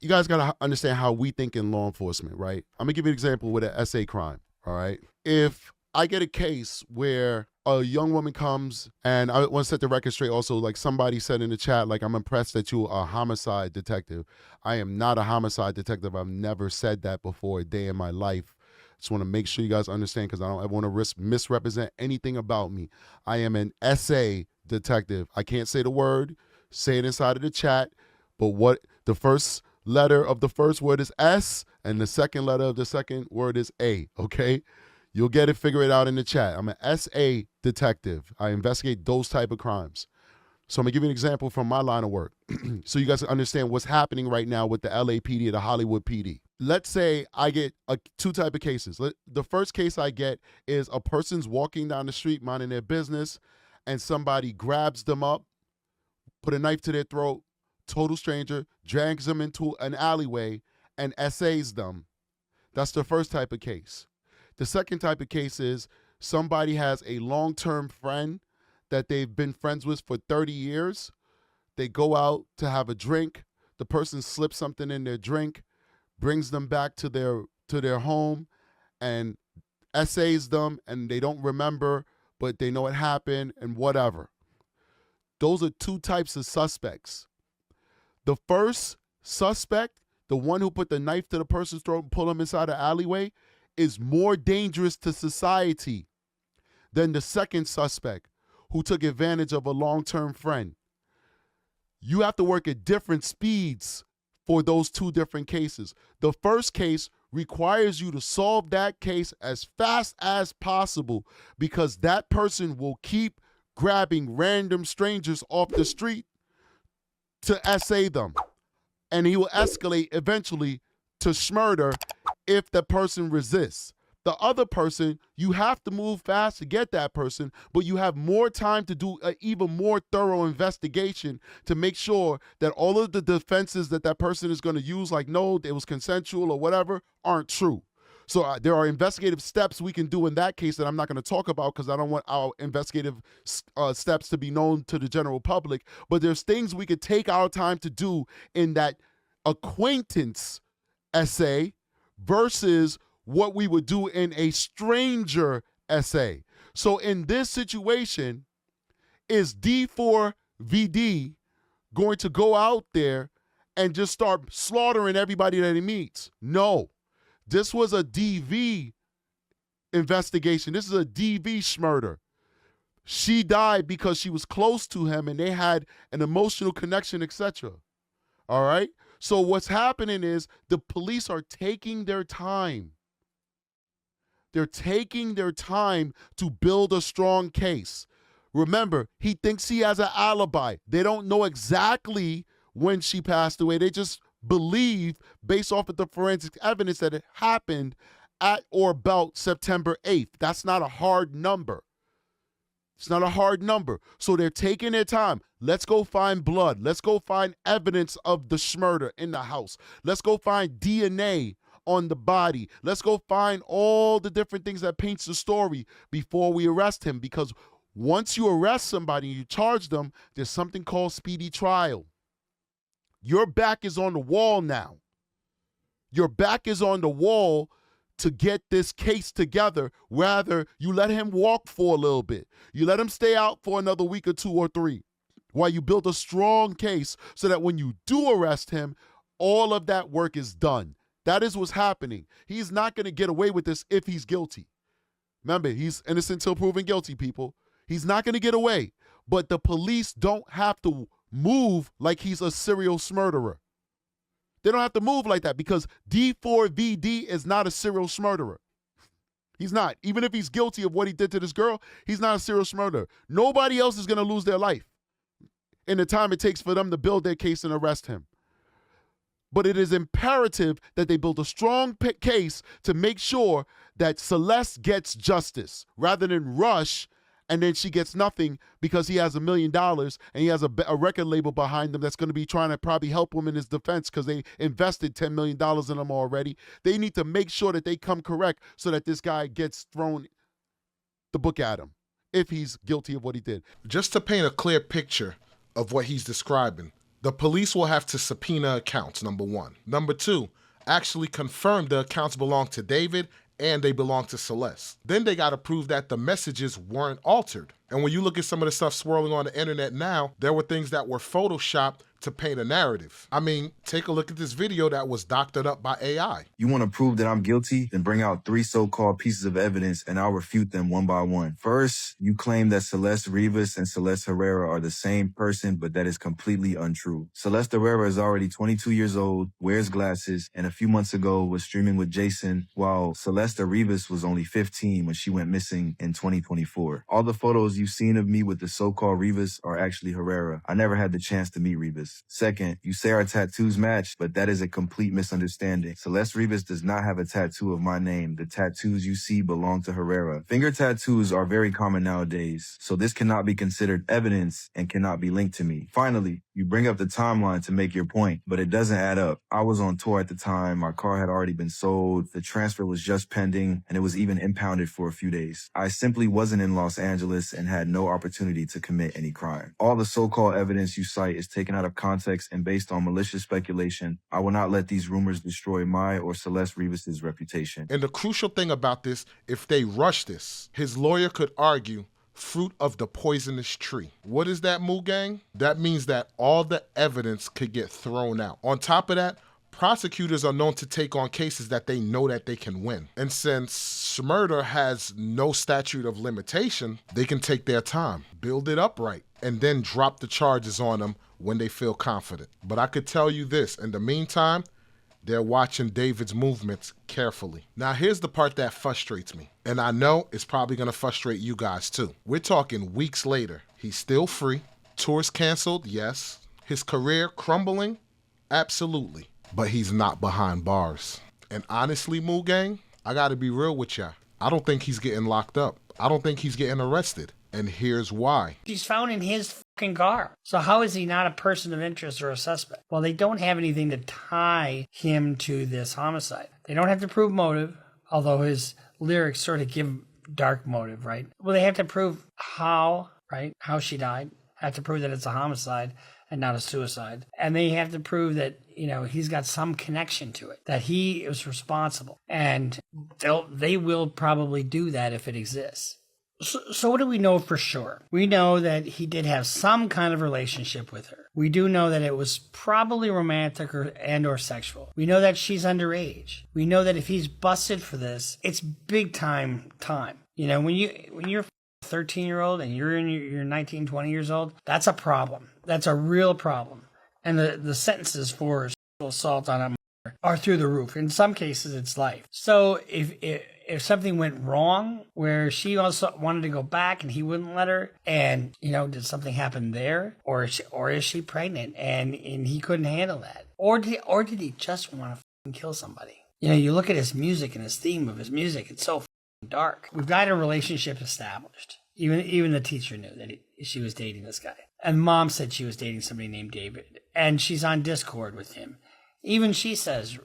you guys got to understand how we think in law enforcement, right? I'm going to give you an example with an SA crime, all right? If I get a case where a young woman comes, and I want to set the record straight also, like somebody said in the chat, like, I'm impressed that you're a homicide detective. I am not a homicide detective. I've never said that before a day in my life. Just want to make sure you guys understand, because I don't ever want to misrepresent anything about me. I am an SA detective. I can't say the word, say it inside of the chat, but what the first letter of the first word is S, and the second letter of the second word is A, okay? You'll get it, figure it out in the chat. I'm an SA detective. I investigate those type of crimes. So I'm going to give you an example from my line of work so you guys understand what's happening right now with the LAPD, the Hollywood PD. Let's say I get two type of cases. The first case I get is a person's walking down the street minding their business, and somebody grabs them up, put a knife to their throat, total stranger, drags them into an alleyway, and essays them. That's the first type of case. The second type of case is somebody has a long-term friend that they've been friends with for 30 years. They go out to have a drink. The person slips something in their drink, brings them back to their home, and essays them, and they don't remember, but they know it happened and whatever. Those are two types of suspects. The first suspect, the one who put the knife to the person's throat and pulled him inside the alleyway, is more dangerous to society than the second suspect who took advantage of a long-term friend. You have to work at different speeds for those two different cases. The first case requires you to solve that case as fast as possible, because that person will keep grabbing random strangers off the street to essay them. And he will escalate eventually to murder if the person resists. The other person, you have to move fast to get that person, but you have more time to do an even more thorough investigation to make sure that all of the defenses that that person is going to use, like, no, it was consensual or whatever, aren't true. So there are investigative steps we can do in that case that I'm not going to talk about because I don't want our investigative steps to be known to the general public. But there's things we could take our time to do in that acquaintance essay versus what we would do in a stranger essay. So in this situation, is D4VD going to go out there and just start slaughtering everybody that he meets? No. This was a DV investigation. This is a DV schmurder. She died because she was close to him and they had an emotional connection, etc. All right? So what's happening is the police are taking their time. They're taking their time to build a strong case. Remember, he thinks he has an alibi. They don't know exactly when she passed away. They just believe, based off of the forensic evidence, that it happened at or about September 8th. That's not a hard number. It's not a hard number. So they're taking their time. Let's go find blood. Let's go find evidence of the schmurder in the house. Let's go find DNA on the body. Let's go find all the different things that paints the story before we arrest him. Because once you arrest somebody and you charge them, there's something called speedy trial. Your back is on the wall now. Your back is on the wall to get this case together. Rather, you let him walk for a little bit. You let him stay out for another week or 2 or 3 while you build a strong case so that when you do arrest him, all of that work is done. That is what's happening. He's not going to get away with this if he's guilty. Remember, he's innocent until proven guilty, people. He's not going to get away. But the police don't have to move like he's a serial murderer. They don't have to move like that because D4VD is not a serial murderer. He's not. Even if he's guilty of what he did to this girl, he's not a serial murderer. Nobody else is going to lose their life in the time it takes for them to build their case and arrest him. But it is imperative that they build a strong case to make sure that Celeste gets justice rather than rush and then she gets nothing because he has $1 million and he has a record label behind him that's going to be trying to probably help him in his defense because they invested $10 million in him already. They need to make sure that they come correct so that this guy gets thrown the book at him if he's guilty of what he did. Just to paint a clear picture of what he's describing, the police will have to subpoena accounts, number 1. Number 2, actually confirm the accounts belong to David and they belong to Celeste. Then they got to prove that the messages weren't altered. And when you look at some of the stuff swirling on the internet now, there were things that were photoshopped to paint a narrative. I mean, take a look at this video that was doctored up by AI. You want to prove that I'm guilty? Then bring out 3 so-called pieces of evidence and I'll refute them one by one. First, you claim that Celeste Rivas and Celeste Herrera are the same person, but that is completely untrue. Celeste Herrera is already 22 years old, wears glasses, and a few months ago was streaming with Jason, while Celeste Rivas was only 15 when she went missing in 2024. All the photos you've seen of me with the so-called Rivas are actually Herrera. I never had the chance to meet Rivas. Second, you say our tattoos match, but that is a complete misunderstanding. Celeste Rivas does not have a tattoo of my name. The tattoos you see belong to Herrera. Finger tattoos are very common nowadays, so this cannot be considered evidence and cannot be linked to me. Finally, you bring up the timeline to make your point, but it doesn't add up. I was on tour at the time, my car had already been sold, the transfer was just pending, and it was even impounded for a few days. I simply wasn't in Los Angeles and had no opportunity to commit any crime. All the so-called evidence you cite is taken out of context and based on malicious speculation. I will not let these rumors destroy my or Celeste Rivas' reputation. And the crucial thing about this, if they rush this, his lawyer could argue fruit of the poisonous tree. What is that, Moo Gang? That means that all the evidence could get thrown out. On top of that, prosecutors are known to take on cases that they know that they can win. And since murder has no statute of limitation, they can take their time, build it up right, and then drop the charges on them when they feel confident. But I could tell you this, in the meantime, they're watching David's movements carefully. Now, here's the part that frustrates me, and I know it's probably gonna frustrate you guys too. We're talking weeks later. He's still free. Tours canceled, yes. His career crumbling, absolutely. But he's not behind bars. And honestly, Moo Gang, I gotta be real with ya. I don't think he's getting locked up. I don't think he's getting arrested. And here's why. He's found in his fucking car. So how is he not a person of interest or a suspect? Well, they don't have anything to tie him to this homicide. They don't have to prove motive, although his lyrics sort of give dark motive, right? Well, they have to prove how, right? How she died. Have to prove that it's a homicide and not a suicide. And they have to prove that, you know, he's got some connection to it, that he is responsible. And they will probably do that if it exists. So what do we know for sure? We know that he did have some kind of relationship with her. We do know that it was probably romantic or sexual. We know that she's underage. We know that if he's busted for this, it's big time. You know, when you're a 13-year-old and you're 19, 20 years old, that's a problem. That's a real problem. And the sentences for sexual assault on a are through the roof. In some cases, it's life. So if something went wrong where she also wanted to go back and he wouldn't let her, and did something happen there, or is she pregnant and he couldn't handle that, or did he just want to kill somebody? You look at his music and his theme of his music; it's so dark. We've got a relationship established. Even the teacher knew that she was dating this guy, and mom said she was dating somebody named David, and she's on Discord with him. Even she says,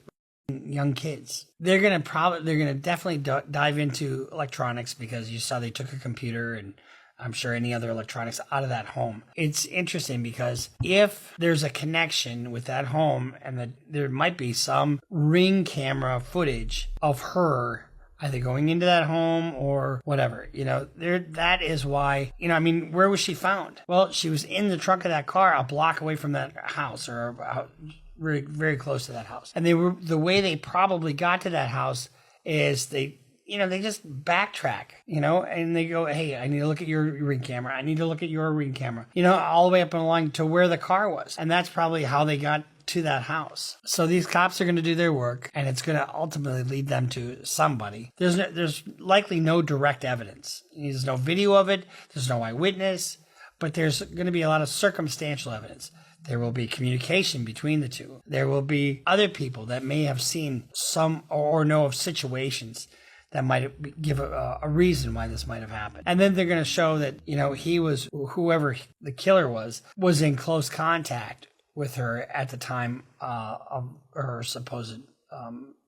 young kids, they're gonna definitely dive into electronics, because you saw they took a computer and I'm sure any other electronics out of that home. It's interesting because if there's a connection with that home, and there might be some Ring camera footage of her either going into that home or whatever, that is why, where was she found? Well, she was in the trunk of that car a block away from that house, or about very, very close to that house. And the way they probably got to that house is they just backtrack, and they go, hey, I need to look at your Ring camera. I need to look at your Ring camera, all the way up and along to where the car was. And that's probably how they got to that house. So these cops are going to do their work, and it's going to ultimately lead them to somebody. There's likely no direct evidence. There's no video of it. There's no eyewitness, but there's going to be a lot of circumstantial evidence. There will be communication between the two. There will be other people that may have seen some or know of situations that might give a reason why this might have happened. And then they're going to show that, he was, whoever the killer was in close contact with her at the time of her supposed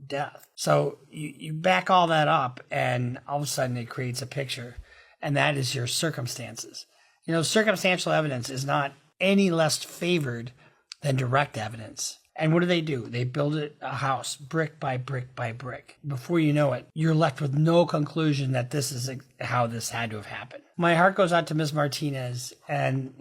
death. So you back all that up, and all of a sudden it creates a picture, and that is your circumstances. Circumstantial evidence is not any less favored than direct evidence. And what do? They build a house brick by brick by brick. Before you know it, you're left with no conclusion that this is how this had to have happened. My heart goes out to Ms. Martinez and,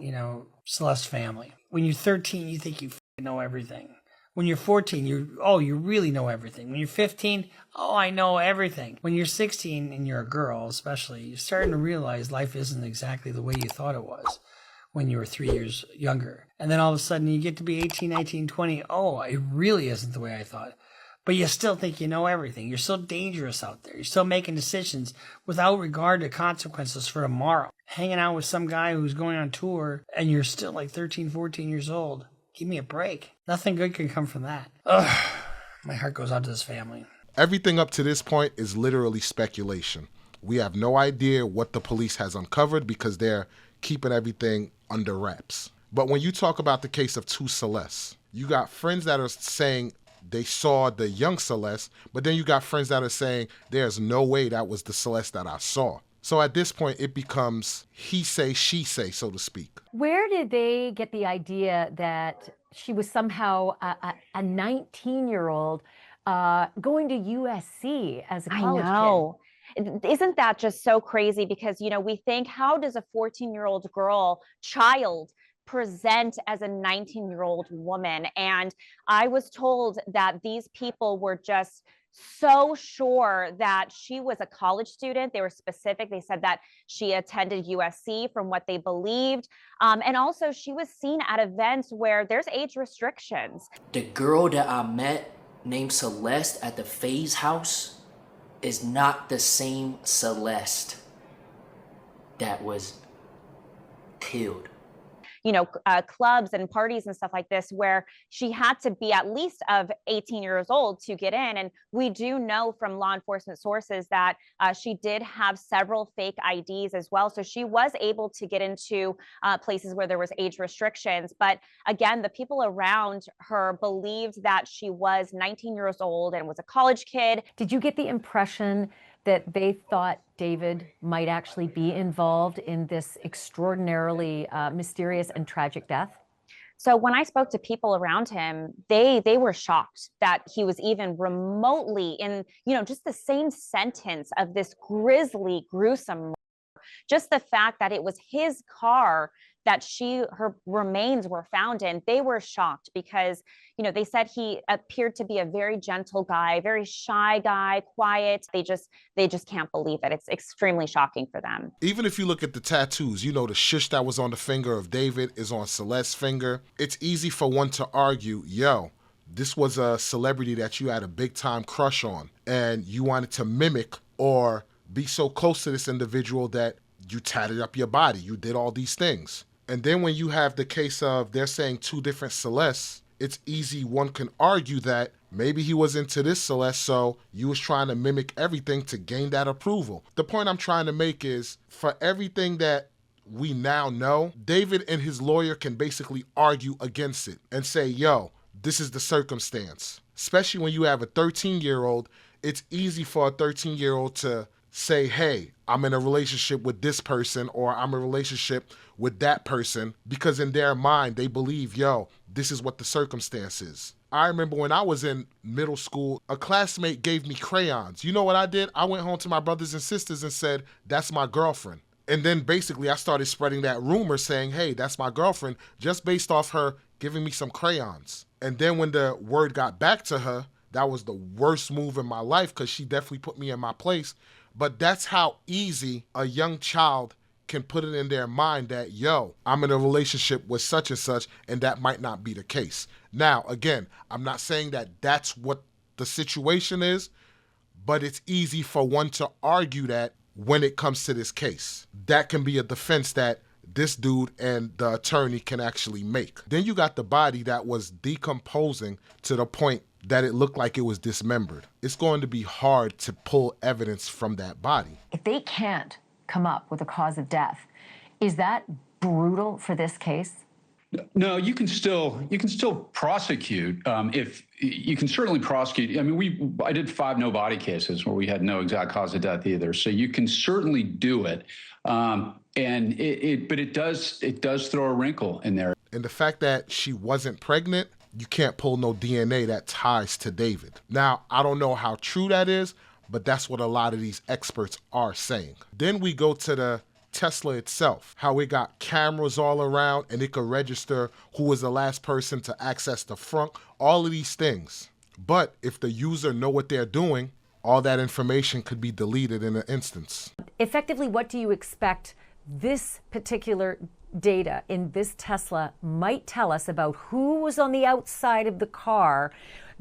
Celeste family. When you're 13, you think you know everything. When you're 14, you really know everything. When you're 15, I know everything. When you're 16 and you're a girl, especially, you're starting to realize life isn't exactly the way you thought it was when you were 3 years younger. And then all of a sudden you get to be 18, 19, 20. It really isn't the way I thought. But you still think you know everything. You're still dangerous out there. You're still making decisions without regard to consequences for tomorrow. Hanging out with some guy who's going on tour, and you're still like 13, 14 years old. Give me a break. Nothing good can come from that. Ugh, my heart goes out to this family. Everything up to this point is literally speculation. We have no idea what the police has uncovered because they're keeping everything under wraps. But when you talk about the case of two Celestes, you got friends that are saying they saw the young Celeste, but then you got friends that are saying there's no way that was the Celeste that I saw. So at this point, it becomes he say, she say, so to speak. Where did they get the idea that she was somehow a 19-year-old going to USC as a college kid? I know. Isn't that just so crazy? Because, we think, how does a 14-year-old child present as a 19-year-old woman? And I was told that these people were just so sure that she was a college student. They were specific. They said that she attended USC from what they believed. And also she was seen at events where there's age restrictions. The girl that I met named Celeste at the Phase House is not the same Celeste that was killed. Clubs and parties and stuff like this, where she had to be at least of 18 years old to get in. And we do know from law enforcement sources that she did have several fake IDs as well. So she was able to get into places where there was age restrictions. But again, the people around her believed that she was 19 years old and was a college kid. Did you get the impression that they thought David might actually be involved in this extraordinarily mysterious and tragic death? So when I spoke to people around him, they were shocked that he was even remotely in, just the same sentence of this grisly, gruesome murder. Just the fact that it was his car that her remains were found in, they were shocked because, they said he appeared to be a very gentle guy, very shy guy, quiet. They just can't believe it. It's extremely shocking for them. Even if you look at the tattoos, the shush that was on the finger of David is on Celeste's finger. It's easy for one to argue, this was a celebrity that you had a big time crush on and you wanted to mimic or be so close to this individual that you tatted up your body, you did all these things. And then when you have the case of they're saying two different Celestes, it's easy, one can argue that maybe he was into this Celeste, so you was trying to mimic everything to gain that approval. The point I'm trying to make is, for everything that we now know, David and his lawyer can basically argue against it and say, yo, this is the circumstance. Especially when you have a 13-year-old, it's easy for a 13-year-old to say, hey, I'm in a relationship with this person or I'm in a relationship with that person, because in their mind, they believe, yo, this is what the circumstance is. I remember when I was in middle school, a classmate gave me crayons. You know what I did? I went home to my brothers and sisters and said, that's my girlfriend. And then basically I started spreading that rumor saying, hey, that's my girlfriend, just based off her giving me some crayons. And then when the word got back to her, that was the worst move in my life because she definitely put me in my place. But that's how easy a young child can put it in their mind that, yo, I'm in a relationship with such and such, and that might not be the case. Now, again, I'm not saying that that's what the situation is, but it's easy for one to argue that when it comes to this case. That can be a defense that this dude and the attorney can actually make. Then you got the body that was decomposing to the point that it looked like it was dismembered. It's going to be hard to pull evidence from that body. If they can't come up with a cause of death, is that brutal for this case? No, you can still prosecute. If you can certainly prosecute. I mean, I did 5 no body cases where we had no exact cause of death either. So you can certainly do it. But it does throw a wrinkle in there. And the fact that she wasn't pregnant, you can't pull no DNA that ties to David. Now, I don't know how true that is, but that's what a lot of these experts are saying. Then we go to the Tesla itself, how it got cameras all around and it could register who was the last person to access the frunk, all of these things. But if the user know what they're doing, all that information could be deleted in an instance. Effectively, what do you expect this particular data in this Tesla might tell us about who was on the outside of the car,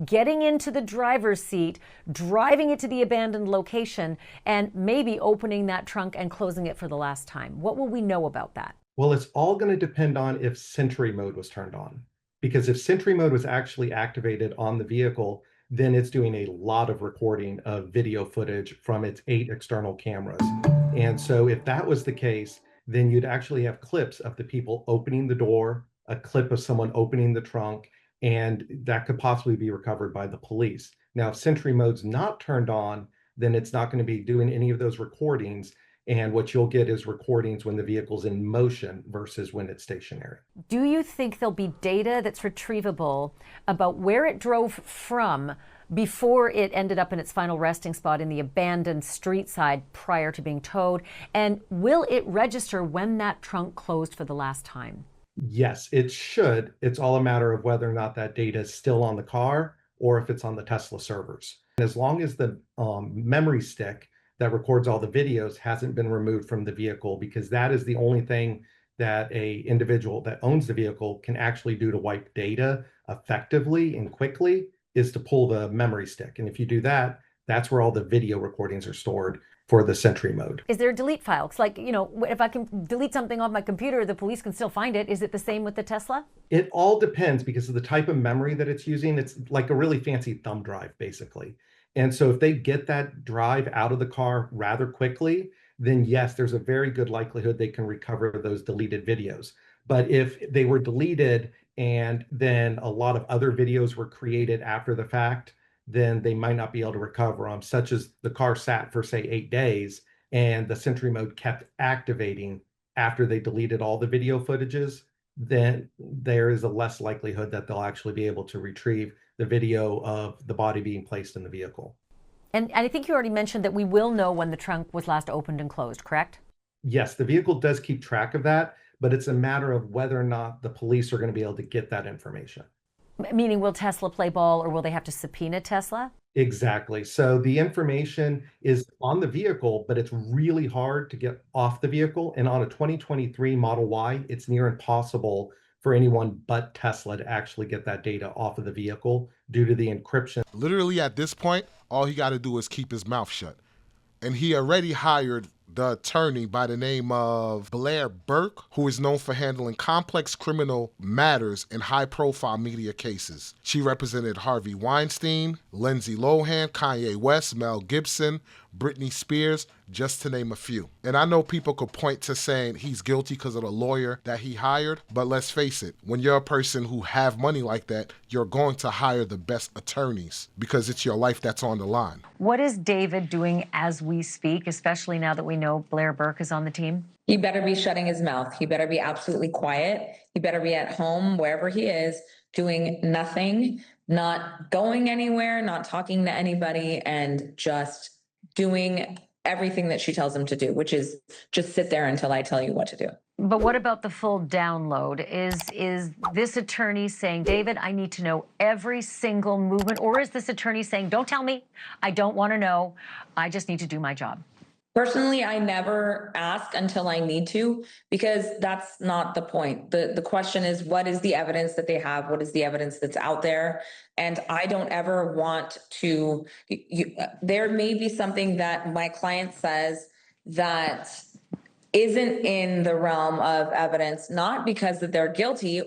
getting into the driver's seat, driving it to the abandoned location, and maybe opening that trunk and closing it for the last time? What will we know about that? Well, it's all going to depend on if Sentry mode was turned on. Because if Sentry mode was actually activated on the vehicle, then it's doing a lot of recording of video footage from its 8 external cameras. And so if that was the case, then you'd actually have clips of the people opening the door, a clip of someone opening the trunk, and that could possibly be recovered by the police. Now, if Sentry mode's not turned on, then it's not going to be doing any of those recordings. And what you'll get is recordings when the vehicle's in motion versus when it's stationary. Do you think there'll be data that's retrievable about where it drove from before it ended up in its final resting spot in the abandoned street side prior to being towed? And will it register when that trunk closed for the last time? Yes, it should. It's all a matter of whether or not that data is still on the car or if it's on the Tesla servers. As long as the memory stick that records all the videos hasn't been removed from the vehicle, because that is the only thing that a individual that owns the vehicle can actually do to wipe data effectively and quickly, is to pull the memory stick. And if you do that, that's where all the video recordings are stored for the Sentry mode. Is there a delete file? It's like, you know, if I can delete something off my computer, the police can still find it. Is it the same with the Tesla? It all depends because of the type of memory that it's using. It's like a really fancy thumb drive, basically. And so if they get that drive out of the car rather quickly, then yes, there's a very good likelihood they can recover those deleted videos. But if they were deleted and then a lot of other videos were created after the fact, then they might not be able to recover them, such as the car sat for, say, 8 days, and the Sentry mode kept activating after they deleted all the video footages, then there is a less likelihood that they'll actually be able to retrieve the video of the body being placed in the vehicle. And I think you already mentioned that we will know when the trunk was last opened and closed, correct? Yes, the vehicle does keep track of that, but it's a matter of whether or not the police are going to be able to get that information. Meaning, will Tesla play ball, or will they have to subpoena Tesla? Exactly. So the information is on the vehicle, but it's really hard to get off the vehicle. And on a 2023 Model Y, it's near impossible for anyone but Tesla to actually get that data off of the vehicle due to the encryption. Literally at this point, all he got to do is keep his mouth shut. And he already hired the attorney by the name of Blair Burke, who is known for handling complex criminal matters in high-profile media cases. She represented Harvey Weinstein, Lindsay Lohan, Kanye West, Mel Gibson, Britney Spears, just to name a few. And I know people could point to saying he's guilty because of the lawyer that he hired, but let's face it, when you're a person who have money like that, you're going to hire the best attorneys because it's your life that's on the line. What is David doing as we speak, especially now that we know Blair Burke is on the team? He better be shutting his mouth. He better be absolutely quiet. He better be at home, wherever he is, doing nothing, not going anywhere, not talking to anybody, and just doing everything that she tells him to do, which is just sit there until I tell you what to do. But what about the full download? Is this attorney saying, David, I need to know every single movement? Or is this attorney saying, don't tell me, I don't want to know, I just need to do my job? Personally, I never ask until I need to, because that's not the point. The question is, what is the evidence that they have? What is the evidence that's out there? And I don't ever want to, there may be something that my client says that isn't in the realm of evidence, not because that they're guilty.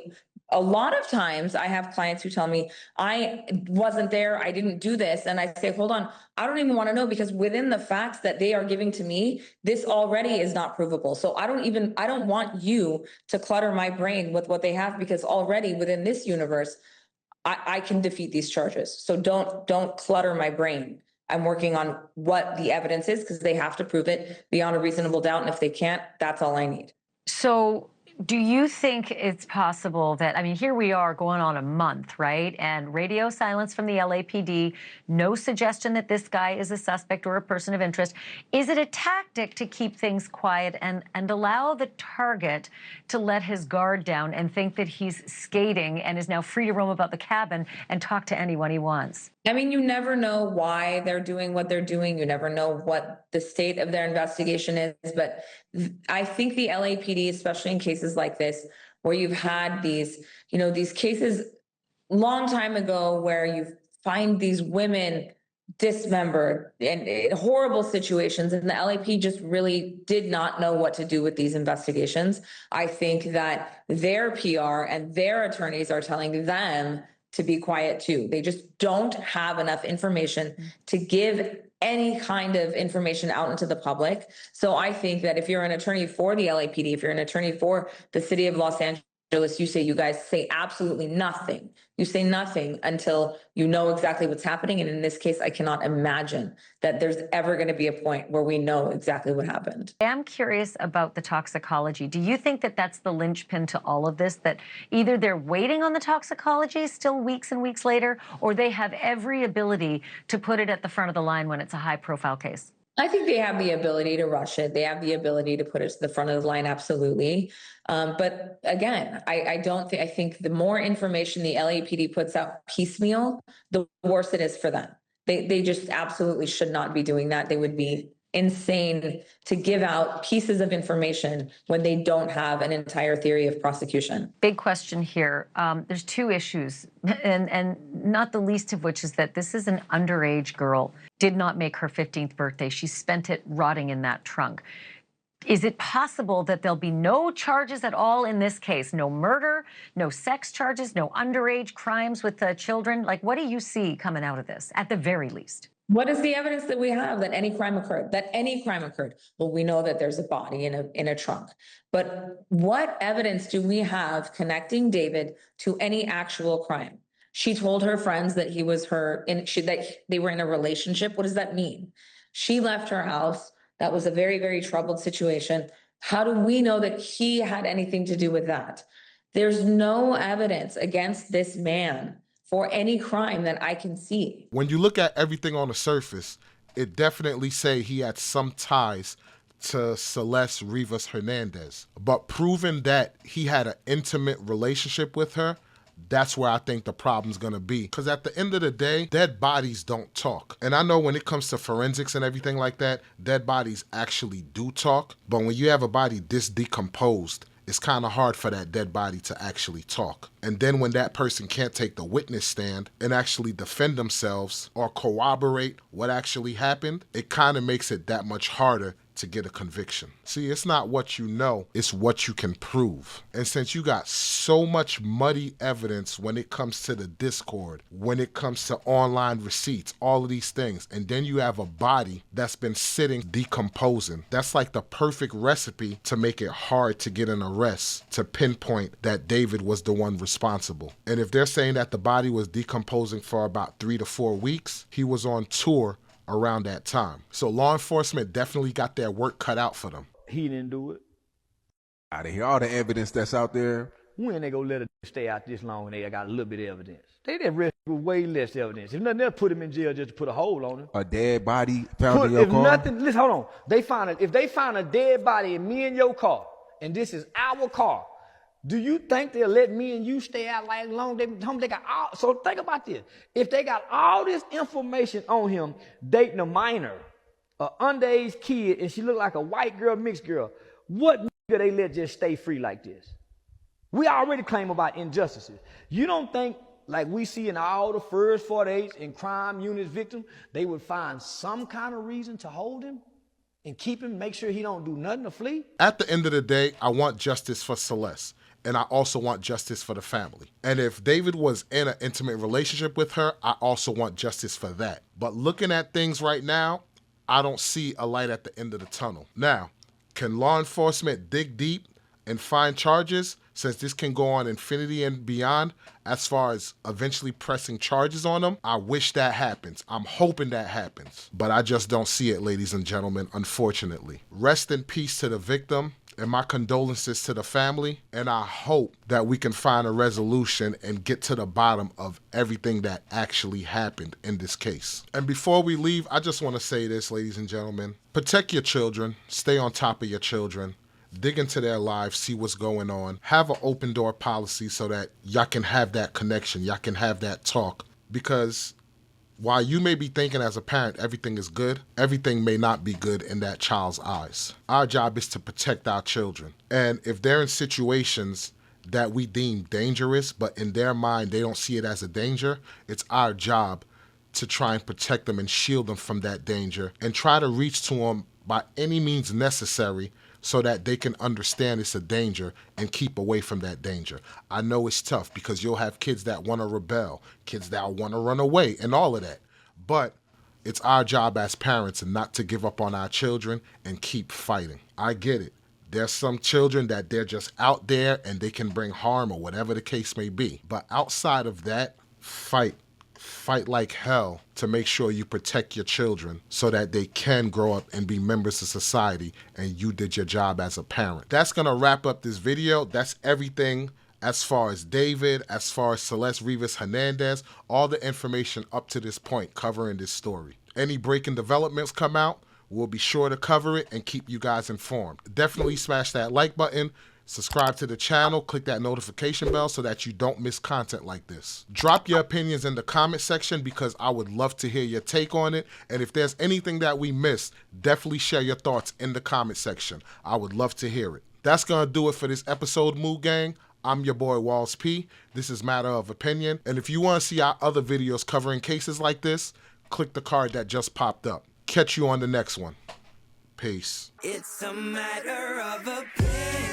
A lot of times I have clients who tell me, I wasn't there, I didn't do this. And I say, hold on, I don't even want to know, because within the facts that they are giving to me, this already is not provable. So I don't want you to clutter my brain with what they have, because already within this universe, I can defeat these charges. So don't clutter my brain. I'm working on what the evidence is, because they have to prove it beyond a reasonable doubt. And if they can't, that's all I need. So do you think it's possible that, I mean, here we are going on a month, right? And radio silence from the LAPD, no suggestion that this guy is a suspect or a person of interest. Is it a tactic to keep things quiet and allow the target to let his guard down and think that he's skating and is now free to roam about the cabin and talk to anyone he wants? I mean, you never know why they're doing what they're doing. You never know what the state of their investigation is. But I think the LAPD, especially in cases like this, where you've had these, these cases long time ago where you find these women dismembered in horrible situations, and the LAPD just really did not know what to do with these investigations. I think that their PR and their attorneys are telling them to be quiet too. They just don't have enough information to give any kind of information out into the public. So I think that if you're an attorney for the LAPD, if you're an attorney for the city of Los Angeles, you guys say absolutely nothing. You say nothing until you know exactly what's happening. And in this case, I cannot imagine that there's ever going to be a point where we know exactly what happened. I'm curious about the toxicology. Do you think that that's the linchpin to all of this, that either they're waiting on the toxicology still weeks and weeks later, or they have every ability to put it at the front of the line when it's a high-profile case? I think they have the ability to rush it. They have the ability to put it to the front of the line, absolutely. But again, I think the more information the LAPD puts out piecemeal, the worse it is for them. They just absolutely should not be doing that. They would be insane to give out pieces of information when they don't have an entire theory of prosecution. Big question here. There's two issues, and not the least of which is that this is an underage girl, did not make her 15th birthday. She spent it rotting in that trunk. Is it possible that there'll be no charges at all in this case? No murder, no sex charges, no underage crimes with children? Like, what do you see coming out of this, at the very least? What is the evidence that we have that any crime occurred? Well, we know that there's a body in a trunk. But what evidence do we have connecting David to any actual crime? She told her friends that he was that they were in a relationship. What does that mean? She left her house. That was a very, very troubled situation. How do we know that he had anything to do with that? There's no evidence against this man for any crime that I can see. When you look at everything on the surface, it definitely say he had some ties to Celeste Rivas Hernandez. But proving that he had an intimate relationship with her, that's where I think the problem's gonna be. Because at the end of the day, dead bodies don't talk. And I know when it comes to forensics and everything like that, dead bodies actually do talk. But when you have a body this decomposed, it's kind of hard for that dead body to actually talk. And then when that person can't take the witness stand and actually defend themselves or corroborate what actually happened, it kind of makes it that much harder to get a conviction. See, it's not what you know, it's what you can prove. And since you got so much muddy evidence when it comes to the Discord, when it comes to online receipts, all of these things, and then you have a body that's been sitting decomposing, that's like the perfect recipe to make it hard to get an arrest, to pinpoint that David was the one responsible. And if they're saying that the body was decomposing for about 3 to 4 weeks, he was on tour around that time. So law enforcement definitely got their work cut out for them. He didn't do it. Out of here, all the evidence that's out there. When they gonna let it stay out this long and they got a little bit of evidence? They didn't risk with way less evidence. If nothing else, put him in jail just to put a hold on him. A dead body found in your car? Nothing, listen, hold on. If they find a dead body in me and your car, and this is our car, do you think they'll let me and you stay out like long? They got all, so think about this. If they got all this information on him, dating a minor, an underage kid, and she look like a white girl, mixed girl, what nigga they let just stay free like this? We already claim about injustices. You don't think, like we see in all the first 48s and crime units victims, they would find some kind of reason to hold him and keep him, make sure he don't do nothing to flee? At the end of the day, I want justice for Celeste. And I also want justice for the family. And if David was in an intimate relationship with her, I also want justice for that. But looking at things right now, I don't see a light at the end of the tunnel. Now, can law enforcement dig deep and find charges, since this can go on infinity and beyond as far as eventually pressing charges on them? I wish that happens. I'm hoping that happens. But I just don't see it, ladies and gentlemen, unfortunately. Rest in peace to the victim. And my condolences to the family, and I hope that we can find a resolution and get to the bottom of everything that actually happened in this case. And before we leave, I just want to say this, ladies and gentlemen. Protect your children. Stay on top of your children. Dig into their lives, see what's going on. Have an open door policy so that y'all can have that connection, y'all can have that talk. Because while you may be thinking as a parent everything is good, everything may not be good in that child's eyes. Our job is to protect our children. And if they're in situations that we deem dangerous, but in their mind they don't see it as a danger, it's our job to try and protect them and shield them from that danger and try to reach to them by any means necessary so that they can understand it's a danger and keep away from that danger. I know it's tough because you'll have kids that want to rebel, kids that want to run away, and all of that. But it's our job as parents not to give up on our children and keep fighting. I get it. There's some children that they're just out there and they can bring harm or whatever the case may be. But outside of that, fight. Fight like hell to make sure you protect your children so that they can grow up and be members of society, and you did your job as a parent. That's going to wrap up this video. That's everything as far as David, as far as Celeste Rivas Hernandez, all the information up to this point covering this story. Any breaking developments come out, we'll be sure to cover it and keep you guys informed. Definitely smash that like button. Subscribe to the channel, click that notification bell so that you don't miss content like this. Drop your opinions in the comment section because I would love to hear your take on it. And if there's anything that we missed, definitely share your thoughts in the comment section. I would love to hear it. That's going to do it for this episode, Mood Gang. I'm your boy, Walls P. This is Matter of Opinion. And if you want to see our other videos covering cases like this, click the card that just popped up. Catch you on the next one. Peace. It's a matter of opinion.